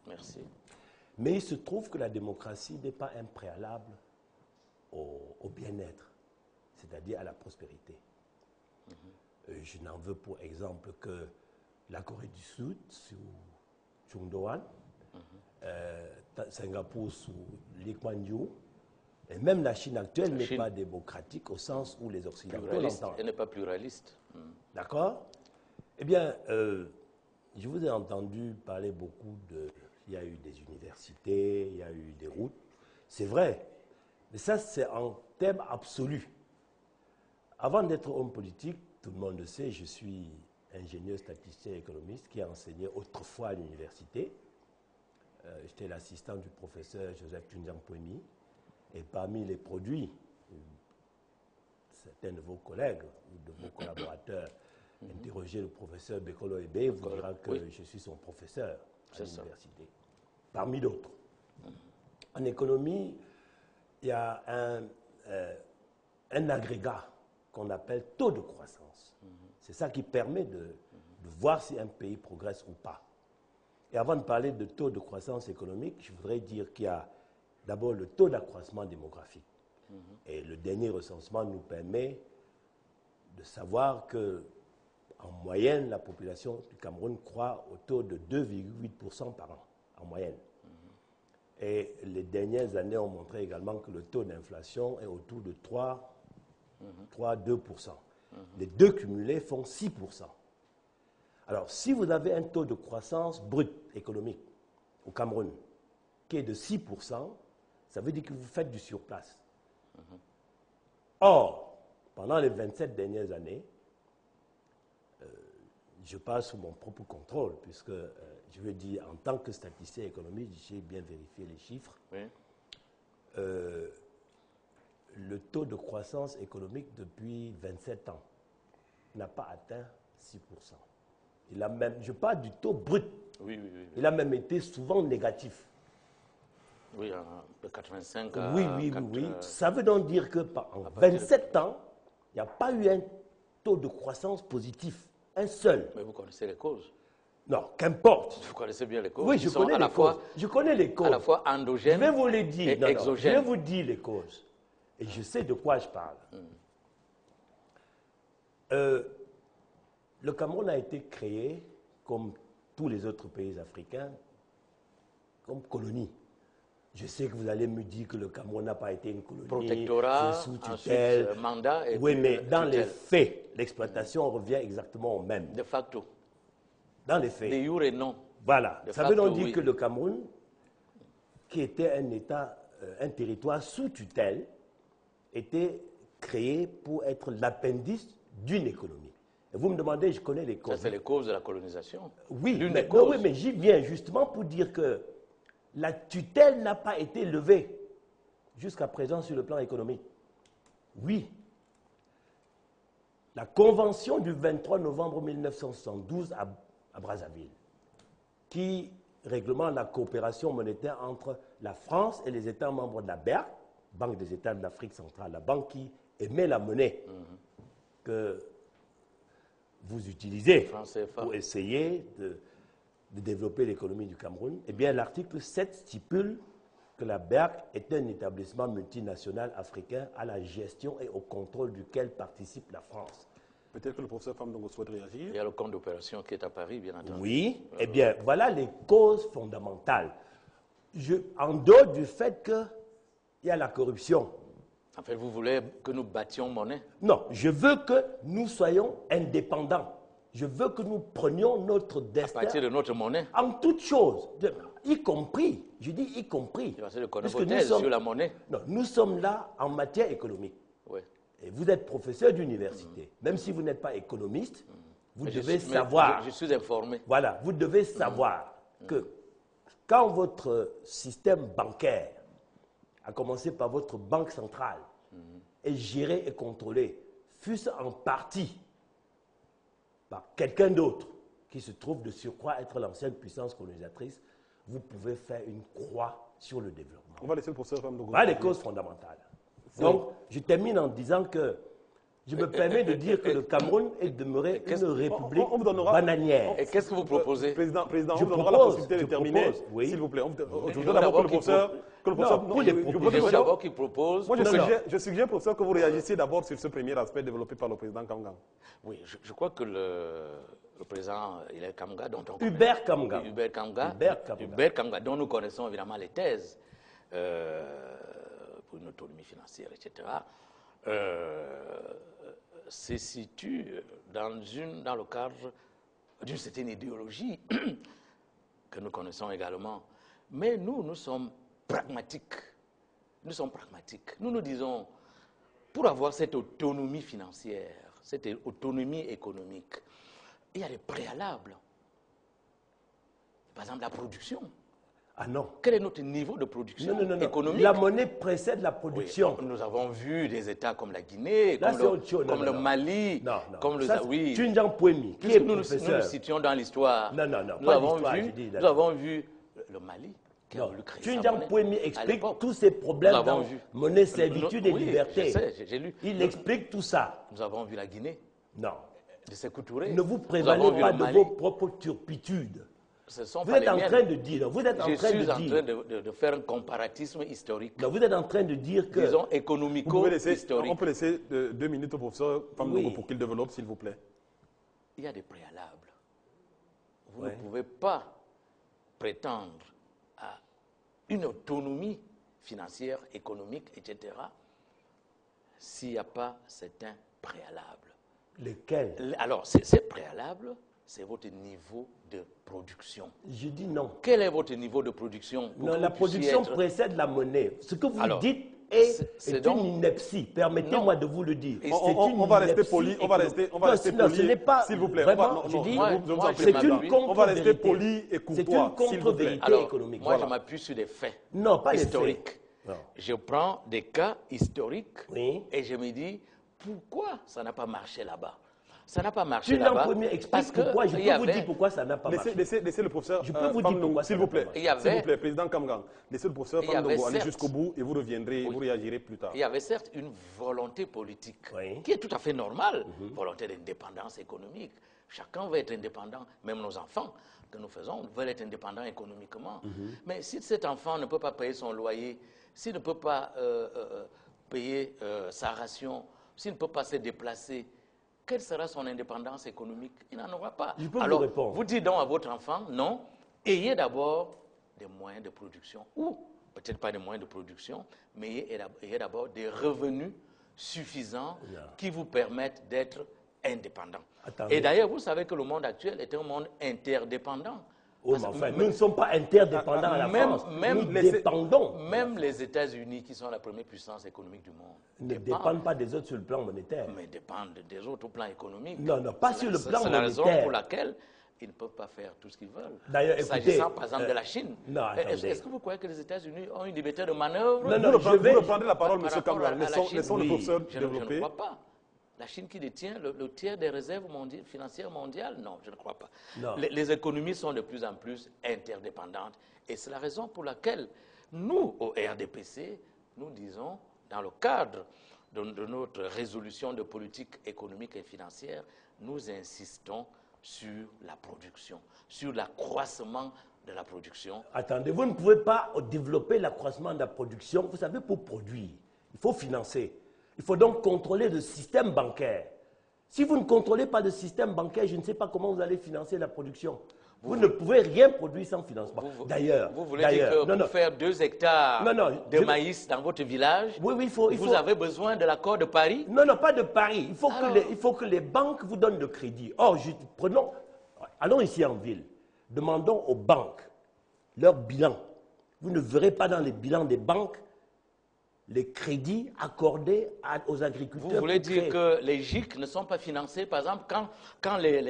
[SPEAKER 2] Merci.
[SPEAKER 4] Mais il se trouve que la démocratie n'est pas un préalable au bien-être, c'est-à-dire à la prospérité. Je n'en veux pour exemple que la Corée du Sud, sous Chung Do-han, Singapour sous Lee Kuan Yew, et même la Chine actuelle n'est pas démocratique au sens où les Occidentaux l'entendent.
[SPEAKER 2] Elle n'est pas pluraliste.
[SPEAKER 4] D'accord? Eh bien, je vous ai entendu parler beaucoup de... Il y a eu des universités, il y a eu des routes. C'est vrai. Mais ça, c'est en termes absolus. Avant d'être homme politique, tout le monde le sait, je suis ingénieur statisticien et économiste qui a enseigné autrefois à l'université. J'étais l'assistant du professeur Joseph Tunjiang-Poemi. Et parmi les produits, certains de vos collègues ou de vos collaborateurs interrogez le professeur Bekolo Ebe, vous dira que je suis son professeur à l'université. Parmi d'autres. En économie, il y a un agrégat qu'on appelle taux de croissance. C'est ça qui permet de voir si un pays progresse ou pas. Et avant de parler de taux de croissance économique, je voudrais dire qu'il y a d'abord le taux d'accroissement démographique. Et le dernier recensement nous permet de savoir que, en moyenne, la population du Cameroun croît au taux de 2,8% par an, en moyenne. Et les dernières années ont montré également que le taux d'inflation est autour de 3,2%. Les deux cumulés font 6%. Alors, si vous avez un taux de croissance brut économique au Cameroun qui est de 6%, ça veut dire que vous faites du surplace. Or, pendant les 27 dernières années, je parle sous mon propre contrôle, puisque je veux dire, en tant que statisticien économique, j'ai bien vérifié les chiffres.
[SPEAKER 2] Oui.
[SPEAKER 4] Le taux de croissance économique depuis 27 ans n'a pas atteint 6%. Il a même, je parle du taux brut.
[SPEAKER 2] Oui.
[SPEAKER 4] Il a même été souvent négatif.
[SPEAKER 2] Oui, de 85 à...
[SPEAKER 4] Oui. Ça veut donc dire que en 27 ans, il n'y a pas eu un taux de croissance positif. Un seul.
[SPEAKER 2] Mais vous connaissez les causes.
[SPEAKER 4] Non, qu'importe.
[SPEAKER 2] Vous connaissez bien les causes.
[SPEAKER 4] Oui, je connais les causes. Je connais les causes.
[SPEAKER 2] À la fois endogènes
[SPEAKER 4] je vais vous les dire.
[SPEAKER 2] et exogènes.
[SPEAKER 4] Je vais vous dire les causes. Et je sais de quoi je parle. Le Cameroun a été créé, comme tous les autres pays africains, comme colonie. Je sais que vous allez me dire que le Cameroun n'a pas été une colonie.
[SPEAKER 2] Protectorat,
[SPEAKER 4] sous tutelle.
[SPEAKER 2] ensuite mandat et
[SPEAKER 4] oui, mais dans
[SPEAKER 2] tutelle.
[SPEAKER 4] les faits, l'exploitation revient exactement au même.
[SPEAKER 2] De facto.
[SPEAKER 4] Dans les faits.
[SPEAKER 2] De jure, non.
[SPEAKER 4] Voilà.
[SPEAKER 2] De
[SPEAKER 4] Ça
[SPEAKER 2] facto,
[SPEAKER 4] veut donc dire
[SPEAKER 2] oui.
[SPEAKER 4] que le Cameroun, qui était un État, un territoire sous tutelle, était créé pour être l'appendice d'une économie. Et vous me demandez, je connais les causes.
[SPEAKER 2] Ça, c'est les causes de la colonisation.
[SPEAKER 4] Oui,
[SPEAKER 2] L'une
[SPEAKER 4] mais,
[SPEAKER 2] des causes.
[SPEAKER 4] oui, mais j'y viens justement pour dire que la tutelle n'a pas été levée jusqu'à présent sur le plan économique. Oui. La convention du 23 novembre 1972 à Brazzaville, qui réglemente la coopération monétaire entre la France et les États membres de la BERC, Banque des États de l'Afrique centrale, la banque qui émet la monnaie que vous utilisez pour essayer de développer l'économie du Cameroun, eh bien l'article 7 stipule que la BERC est un établissement multinational africain à la gestion et au contrôle duquel participe la France.
[SPEAKER 1] Peut-être que le professeur Famdongo souhaite réagir.
[SPEAKER 2] Il y a le compte d'opération qui est à Paris, bien entendu.
[SPEAKER 4] Oui, eh bien voilà les causes fondamentales. En dehors du fait qu'il y a la corruption.
[SPEAKER 2] En fait, vous voulez que nous battions monnaie?
[SPEAKER 4] Non, je veux que nous soyons indépendants. Je veux que nous prenions notre destin
[SPEAKER 2] À partir de notre monnaie?
[SPEAKER 4] en toutes choses, y compris, je dis y compris.
[SPEAKER 2] Il va se connaître
[SPEAKER 4] Puisque nous sommes,
[SPEAKER 2] sur la monnaie.
[SPEAKER 4] non, nous sommes là en matière économique.
[SPEAKER 2] Oui.
[SPEAKER 4] Et vous êtes professeur d'université. Même si vous n'êtes pas économiste, vous
[SPEAKER 2] Mais
[SPEAKER 4] devez
[SPEAKER 2] mais
[SPEAKER 4] savoir.
[SPEAKER 2] je suis informé.
[SPEAKER 4] Voilà, vous devez savoir que quand votre système bancaire à commencer par votre banque centrale, est gérée et contrôlée, fût-ce en partie par quelqu'un d'autre qui se trouve de surcroît être l'ancienne puissance colonisatrice, vous pouvez faire une croix sur le développement.
[SPEAKER 1] On va laisser le professeur Famdougou.
[SPEAKER 4] Voilà les causes fondamentales. Donc, je termine en disant que je me permets de dire que le Cameroun est demeuré une république
[SPEAKER 1] on vous donnera-
[SPEAKER 4] bananière.
[SPEAKER 2] Et qu'est-ce que vous proposez?
[SPEAKER 1] Président,
[SPEAKER 4] Je
[SPEAKER 1] on vous donnera la
[SPEAKER 4] propose,
[SPEAKER 1] possibilité de
[SPEAKER 4] je
[SPEAKER 1] terminer,
[SPEAKER 4] propose, oui.
[SPEAKER 1] s'il vous plaît. Je
[SPEAKER 2] Mais
[SPEAKER 1] voudrais d'abord que le professeur... Que le professeur
[SPEAKER 4] Non, pour les
[SPEAKER 1] je- je
[SPEAKER 4] propositions-
[SPEAKER 1] voudrais
[SPEAKER 2] Je veux
[SPEAKER 1] d'abord-
[SPEAKER 2] d'abord qu'il propose.
[SPEAKER 1] Moi,
[SPEAKER 4] Non, non.
[SPEAKER 1] je suggère, professeur, que vous réagissiez d'abord sur ce premier aspect développé par le président Kamgang.
[SPEAKER 2] Oui, je crois que le président Hilaire Kamga, dont on connaît-
[SPEAKER 4] Hubert Kamga.
[SPEAKER 2] Hubert Kamga,
[SPEAKER 4] Hubert Kamga.
[SPEAKER 2] Hubert Kamga, dont nous connaissons évidemment les thèses pour une autonomie financière, etc., se situe dans le cadre d'une certaine idéologie que nous connaissons également. Mais nous sommes pragmatiques. Nous sommes pragmatiques. Nous nous disons, pour avoir cette autonomie financière, cette autonomie économique, il y a des préalables. Par exemple, la production.
[SPEAKER 4] Ah non.
[SPEAKER 2] Quel est notre niveau de production
[SPEAKER 4] Non.
[SPEAKER 2] économique?
[SPEAKER 4] La monnaie précède la
[SPEAKER 2] Oui,
[SPEAKER 4] production.
[SPEAKER 2] nous avons vu des États comme la Guinée,
[SPEAKER 4] Là,
[SPEAKER 2] comme
[SPEAKER 4] c'est autre chose.
[SPEAKER 2] comme le Mali,
[SPEAKER 4] Non.
[SPEAKER 2] comme le
[SPEAKER 4] Ça,
[SPEAKER 2] oui.
[SPEAKER 4] Tunjang Pouemi, qui
[SPEAKER 2] Puisque
[SPEAKER 4] est
[SPEAKER 2] nous nous
[SPEAKER 4] professeur.
[SPEAKER 2] situons dans l'histoire.
[SPEAKER 4] Non,
[SPEAKER 2] Nous
[SPEAKER 4] pas
[SPEAKER 2] avons
[SPEAKER 4] l'histoire,
[SPEAKER 2] vu,
[SPEAKER 4] je dis,
[SPEAKER 2] nous avons vu le Mali qui a
[SPEAKER 4] Non.
[SPEAKER 2] voulu créer sa
[SPEAKER 4] Tunjang
[SPEAKER 2] monnaie
[SPEAKER 4] Pouemi
[SPEAKER 2] à
[SPEAKER 4] explique
[SPEAKER 2] l'époque.
[SPEAKER 4] tous ces problèmes
[SPEAKER 2] Nous avons
[SPEAKER 4] dans
[SPEAKER 2] vu.
[SPEAKER 4] monnaie, servitude et
[SPEAKER 2] Oui,
[SPEAKER 4] liberté.
[SPEAKER 2] je sais, j'ai lu.
[SPEAKER 4] Il explique tout ça.
[SPEAKER 2] Nous avons vu la Guinée
[SPEAKER 4] Non.
[SPEAKER 2] de Sékou Touré.
[SPEAKER 4] Ne vous
[SPEAKER 2] Nous avons
[SPEAKER 4] prévalez
[SPEAKER 2] vu
[SPEAKER 4] pas
[SPEAKER 2] le
[SPEAKER 4] de
[SPEAKER 2] Mali.
[SPEAKER 4] vos propres turpitudes.
[SPEAKER 2] Ce sont
[SPEAKER 4] Vous
[SPEAKER 2] pas
[SPEAKER 4] êtes
[SPEAKER 2] les
[SPEAKER 4] en
[SPEAKER 2] miennes.
[SPEAKER 4] train de dire, vous êtes en
[SPEAKER 2] Je
[SPEAKER 4] train
[SPEAKER 2] suis
[SPEAKER 4] de
[SPEAKER 2] en train
[SPEAKER 4] dire,
[SPEAKER 2] de faire un comparatisme historique,
[SPEAKER 4] non, vous êtes en train de dire que
[SPEAKER 2] disons
[SPEAKER 1] Vous pouvez laisser,
[SPEAKER 2] économico-historique.
[SPEAKER 1] on peut laisser 2 minutes au professeur Famdougou
[SPEAKER 4] Oui.
[SPEAKER 1] pour qu'il développe, s'il vous plaît.
[SPEAKER 2] Il y a des préalables. Vous
[SPEAKER 4] Ouais.
[SPEAKER 2] ne pouvez pas prétendre à une autonomie financière, économique, etc., s'il n'y a pas certains préalables.
[SPEAKER 4] lesquels?
[SPEAKER 2] Alors, ces préalables, c'est votre niveau de production.
[SPEAKER 4] Je dis non.
[SPEAKER 2] Quel est votre niveau de production pour
[SPEAKER 4] Non,
[SPEAKER 2] que
[SPEAKER 4] la
[SPEAKER 2] vous puissiez
[SPEAKER 4] production
[SPEAKER 2] être-
[SPEAKER 4] précède la monnaie. Ce que vous
[SPEAKER 2] Alors,
[SPEAKER 4] dites
[SPEAKER 2] c'est
[SPEAKER 4] est
[SPEAKER 2] donc-
[SPEAKER 4] une ineptie. Permettez-moi de vous le dire.
[SPEAKER 2] Et
[SPEAKER 4] C'est
[SPEAKER 1] On va rester
[SPEAKER 4] ineptie
[SPEAKER 1] poli, on va
[SPEAKER 4] économique.
[SPEAKER 1] rester, on va
[SPEAKER 4] Non,
[SPEAKER 1] rester
[SPEAKER 4] non,
[SPEAKER 1] poli,
[SPEAKER 4] ce n'est pas
[SPEAKER 1] s'il vous plaît.
[SPEAKER 4] vraiment,
[SPEAKER 1] On va,
[SPEAKER 4] je dis,
[SPEAKER 2] moi,
[SPEAKER 1] je vous en
[SPEAKER 2] moi,
[SPEAKER 1] prie,
[SPEAKER 4] c'est
[SPEAKER 1] madame.
[SPEAKER 4] une
[SPEAKER 1] On va rester
[SPEAKER 4] contre-vérité.
[SPEAKER 1] poli et
[SPEAKER 4] C'est une
[SPEAKER 1] courtois, s'il vous plaît.
[SPEAKER 4] contre-vérité
[SPEAKER 2] Alors,
[SPEAKER 4] économique.
[SPEAKER 2] moi,
[SPEAKER 4] Voilà.
[SPEAKER 2] je m'appuie sur des faits
[SPEAKER 4] Non, pas les faits.
[SPEAKER 2] historiques.
[SPEAKER 4] Non.
[SPEAKER 2] Je prends des cas historiques
[SPEAKER 4] Oui.
[SPEAKER 2] et je me dis, pourquoi ça n'a pas marché là-bas? Ça n'a pas marché
[SPEAKER 4] Tu l'as
[SPEAKER 2] là-bas.
[SPEAKER 4] premier explique
[SPEAKER 2] parce que
[SPEAKER 4] pourquoi. Je
[SPEAKER 2] il y
[SPEAKER 4] peux vous
[SPEAKER 2] avait-
[SPEAKER 4] dire pourquoi ça n'a pas marché.
[SPEAKER 1] Laissez le professeur
[SPEAKER 4] Je peux vous dire
[SPEAKER 1] Famdougou,
[SPEAKER 4] pourquoi
[SPEAKER 1] s'il
[SPEAKER 4] ça
[SPEAKER 1] vous
[SPEAKER 4] n'a
[SPEAKER 1] plaît.
[SPEAKER 4] pas
[SPEAKER 2] Il y avait-
[SPEAKER 1] S'il vous plaît, président Kamgang. Laissez le professeur
[SPEAKER 2] Il y avait
[SPEAKER 1] Famdougou aller
[SPEAKER 2] certes-
[SPEAKER 1] jusqu'au bout et vous reviendrez,
[SPEAKER 2] Oui.
[SPEAKER 1] vous réagirez plus tard.
[SPEAKER 2] Il y avait certes une volonté politique
[SPEAKER 4] Oui.
[SPEAKER 2] qui est tout à fait normale, volonté d'indépendance économique. Chacun veut être indépendant, même nos enfants que nous faisons veulent être indépendants économiquement. Mais si cet enfant ne peut pas payer son loyer, s'il ne peut pas payer sa ration, s'il ne peut pas se déplacer, quelle sera son indépendance économique? Il n'en aura pas.
[SPEAKER 4] Je peux vous
[SPEAKER 2] Alors,
[SPEAKER 4] répondre.
[SPEAKER 2] vous dites donc à votre enfant, non, ayez d'abord des moyens de production, ou peut-être pas des moyens de production, mais ayez d'abord des revenus suffisants qui vous permettent d'être indépendant.
[SPEAKER 4] Attendez.
[SPEAKER 2] Et d'ailleurs, vous savez que le monde actuel est un monde interdépendant.
[SPEAKER 4] Oh, mais
[SPEAKER 2] Parce que
[SPEAKER 4] enfin, nous ne sommes pas interdépendants à la
[SPEAKER 2] même-
[SPEAKER 4] France.
[SPEAKER 2] même
[SPEAKER 4] nous
[SPEAKER 1] laissez-
[SPEAKER 4] dépendons.
[SPEAKER 2] Même les États-Unis, qui sont la première puissance économique du monde,
[SPEAKER 4] Ne dépendent pas des autres sur le plan monétaire.
[SPEAKER 2] mais dépendent des autres au plan économique.
[SPEAKER 4] Non, non, pas
[SPEAKER 2] C'est
[SPEAKER 4] sur
[SPEAKER 2] la-
[SPEAKER 4] le plan
[SPEAKER 2] C'est la raison
[SPEAKER 4] monétaire.
[SPEAKER 2] pour laquelle ils ne peuvent pas faire tout ce qu'ils veulent.
[SPEAKER 4] D'ailleurs, écoutez,
[SPEAKER 2] S'agissant par exemple de la Chine,
[SPEAKER 4] non, attendez.
[SPEAKER 2] est-ce que vous croyez que les États-Unis ont une liberté de manœuvre?
[SPEAKER 4] Non, non,
[SPEAKER 1] Vous
[SPEAKER 4] je vais-
[SPEAKER 1] reprendrez la parole,
[SPEAKER 2] Par
[SPEAKER 1] M.
[SPEAKER 2] rapport à
[SPEAKER 1] Kamgang.
[SPEAKER 2] la
[SPEAKER 1] Laissons
[SPEAKER 2] Chine,
[SPEAKER 1] le
[SPEAKER 4] oui.
[SPEAKER 1] professeur
[SPEAKER 2] Je ne
[SPEAKER 1] développer.
[SPEAKER 2] crois pas. La Chine qui détient le tiers des réserves financières mondiales, non, je ne crois pas.
[SPEAKER 4] Non.
[SPEAKER 2] Les économies sont de plus en plus interdépendantes. Et c'est la raison pour laquelle nous, au RDPC, nous disons, dans le cadre de notre résolution de politique économique et financière, nous insistons sur la production, sur l'accroissement de la production.
[SPEAKER 4] Attendez, vous ne pouvez pas développer l'accroissement de la production. Vous savez, pour produire, il faut financer. Il faut donc contrôler le système bancaire. Si vous ne contrôlez pas le système bancaire, je ne sais pas comment vous allez financer la production. Vous ne pouvez rien produire sans financement. D'ailleurs,
[SPEAKER 2] Vous voulez dire que pour faire 2 hectares
[SPEAKER 4] Non, non,
[SPEAKER 2] de maïs dans votre village,
[SPEAKER 4] oui, il
[SPEAKER 2] vous avez besoin de l'accord de Paris?
[SPEAKER 4] Non, non, pas de Paris. Il faut,
[SPEAKER 2] Alors
[SPEAKER 4] il faut que les banques vous donnent le crédit. Or, allons ici en ville. Demandons aux banques leur bilan. Vous ne verrez pas dans les bilans des banques les crédits accordés aux agriculteurs.
[SPEAKER 2] Vous voulez
[SPEAKER 4] pour
[SPEAKER 2] dire
[SPEAKER 4] créer.
[SPEAKER 2] que les GIC ne sont pas financés, par exemple, quand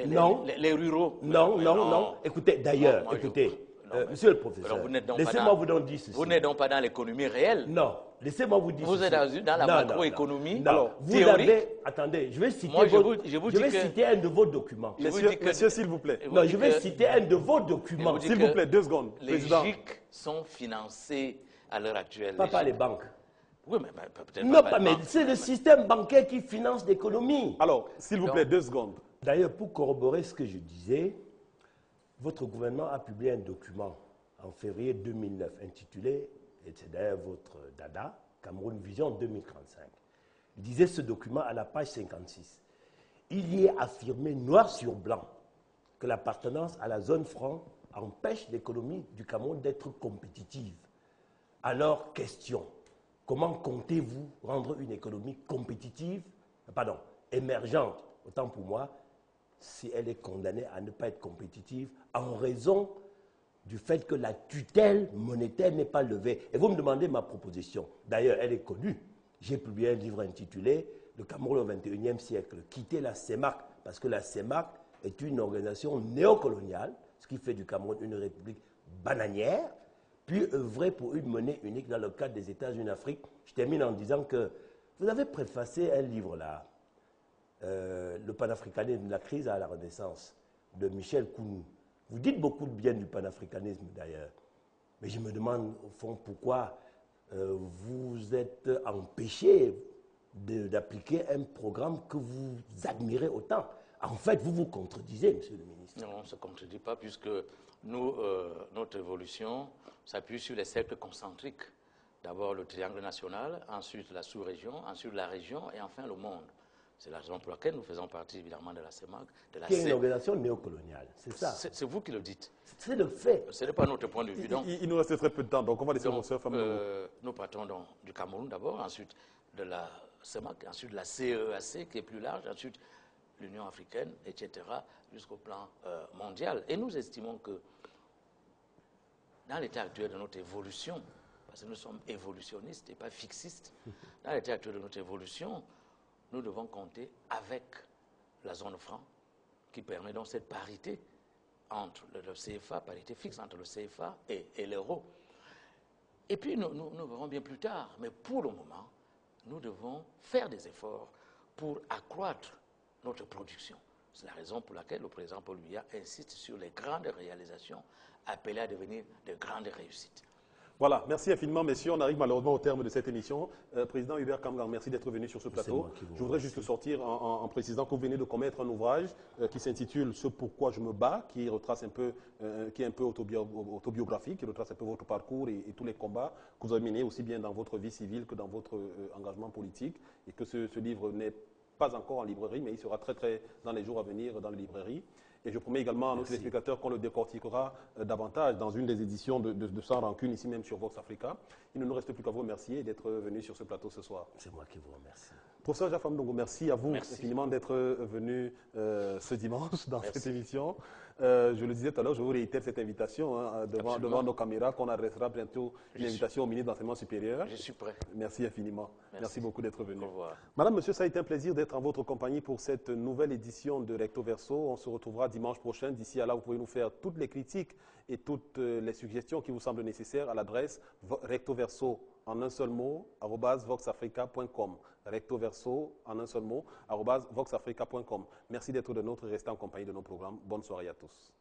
[SPEAKER 4] Non.
[SPEAKER 2] les ruraux...
[SPEAKER 4] Non,
[SPEAKER 2] Mais
[SPEAKER 4] non. Écoutez, d'ailleurs,
[SPEAKER 2] Moi,
[SPEAKER 4] écoutez,
[SPEAKER 2] non, mais-
[SPEAKER 4] monsieur le professeur,
[SPEAKER 2] Alors, vous n'êtes donc
[SPEAKER 4] laissez-moi vous donc dire ceci.
[SPEAKER 2] Vous n'êtes donc pas dans l'économie réelle?
[SPEAKER 4] Non, laissez-moi vous dire.
[SPEAKER 2] Vous êtes dans la macroéconomie.
[SPEAKER 4] Alors, vous
[SPEAKER 2] théorique.
[SPEAKER 4] avez. Attendez, je vais citer,
[SPEAKER 2] Moi, je vous dis que-
[SPEAKER 4] citer un de vos documents.
[SPEAKER 1] Monsieur, s'il vous plaît.
[SPEAKER 4] Non, je vais citer un de vos documents.
[SPEAKER 2] vous dis
[SPEAKER 1] S'il
[SPEAKER 2] que
[SPEAKER 1] vous plaît, 2 secondes.
[SPEAKER 2] Les
[SPEAKER 1] Président.
[SPEAKER 2] GIC sont financés à l'heure actuelle.
[SPEAKER 4] Pas par les banques.
[SPEAKER 2] Oui, mais peut-être
[SPEAKER 4] Non,
[SPEAKER 2] par
[SPEAKER 4] pas,
[SPEAKER 2] les
[SPEAKER 4] mais
[SPEAKER 2] banques.
[SPEAKER 4] c'est le système bancaire qui finance l'économie.
[SPEAKER 1] Alors, s'il vous plaît, 2 secondes.
[SPEAKER 4] D'ailleurs, pour corroborer ce que je disais, votre gouvernement a publié un document en février 2009 intitulé, et c'est d'ailleurs votre dada, Cameroun Vision 2035. Il disait ce document à la page 56. Il y est affirmé noir sur blanc que l'appartenance à la zone franc empêche l'économie du Cameroun d'être compétitive. Alors, question, comment comptez-vous rendre une économie compétitive, émergente, autant pour moi, si elle est condamnée à ne pas être compétitive en raison du fait que la tutelle monétaire n'est pas levée. Et vous me demandez ma proposition. D'ailleurs, elle est connue. J'ai publié un livre intitulé « Le Cameroun au XXIe siècle, quitter la CEMAC », parce que la CEMAC est une organisation néocoloniale, ce qui fait du Cameroun une république bananière, puis œuvrer pour une monnaie unique dans le cadre des États-Unis d'Afrique. Je termine en disant que vous avez préfacé un livre là, le panafricanisme de la crise à la renaissance, de Michel Kounou. Vous dites beaucoup de bien du panafricanisme d'ailleurs, mais je me demande au fond pourquoi vous êtes empêché d'appliquer un programme que vous admirez autant. En fait, vous vous contredisez, monsieur le ministre.
[SPEAKER 2] Non, on ne se contredit pas puisque nous, notre évolution s'appuie sur les cercles concentriques. D'abord le triangle national, ensuite la sous-région, ensuite la région et enfin le monde. C'est la raison pour laquelle nous faisons partie évidemment de la CEMAC, de la
[SPEAKER 4] qui est une organisation néocoloniale, c'est ça.
[SPEAKER 2] C'est vous qui le dites.
[SPEAKER 4] C'est le fait.
[SPEAKER 2] Ce n'est pas notre point de vue. Donc,
[SPEAKER 1] Il nous reste très peu de temps, donc on va laisser mon soeur
[SPEAKER 2] nous partons donc du Cameroun d'abord, ensuite de la CEMAC, ensuite de la CEAC qui est plus large, ensuite l'Union africaine, etc., jusqu'au plan mondial. Et nous estimons que dans l'état actuel de notre évolution, parce que nous sommes évolutionnistes et pas fixistes, dans l'état actuel de notre évolution, nous devons compter avec la zone franc qui permet donc cette parité entre le CFA, parité fixe entre le CFA et l'euro. Et puis nous verrons bien plus tard, mais pour le moment, nous devons faire des efforts pour accroître notre production. C'est la raison pour laquelle le président Paul Biya insiste sur les grandes réalisations appelées à devenir de grandes réussites.
[SPEAKER 1] Voilà, merci infiniment, messieurs. On arrive malheureusement au terme de cette émission. Président Hubert Kamgang, merci d'être venu sur ce plateau. Je voudrais juste sortir en précisant que vous venez de commettre un ouvrage qui s'intitule « Ce pourquoi je me bats », qui retrace un peu, qui est un peu autobiographique, qui retrace un peu votre parcours et tous les combats que vous avez menés aussi bien dans votre vie civile que dans votre engagement politique, et que ce livre n'est pas encore en librairie, mais il sera très dans les jours à venir dans les librairies. Et je promets également à nos téléspectateurs qu'on le décortiquera davantage dans une des éditions de Sans Rancune, ici même sur Vox Africa. Il ne nous reste plus qu'à vous remercier d'être venu sur ce plateau ce soir.
[SPEAKER 4] C'est moi qui vous remercie.
[SPEAKER 1] Professeur Jafam Ndongo, merci à vous infiniment d'être venu ce dimanche dans cette émission. Je le disais tout à l'heure, je vous réitère cette invitation devant nos caméras, qu'on adressera bientôt une invitation au ministre d'Enseignement supérieur.
[SPEAKER 2] Je suis prêt.
[SPEAKER 1] Merci infiniment. Merci beaucoup d'être venu.
[SPEAKER 2] Au revoir.
[SPEAKER 1] Madame, monsieur, ça a été un plaisir d'être en votre compagnie pour cette nouvelle édition de Recto Verso. On se retrouvera dimanche prochain. D'ici à là, vous pouvez nous faire toutes les critiques et toutes les suggestions qui vous semblent nécessaires à l'adresse rectoverso en un seul mot, @voxafrica.com. Rectoverso en un seul mot, @voxafrica.com. Merci d'être de notre. Restez en compagnie de nos programmes. Bonne soirée à tous.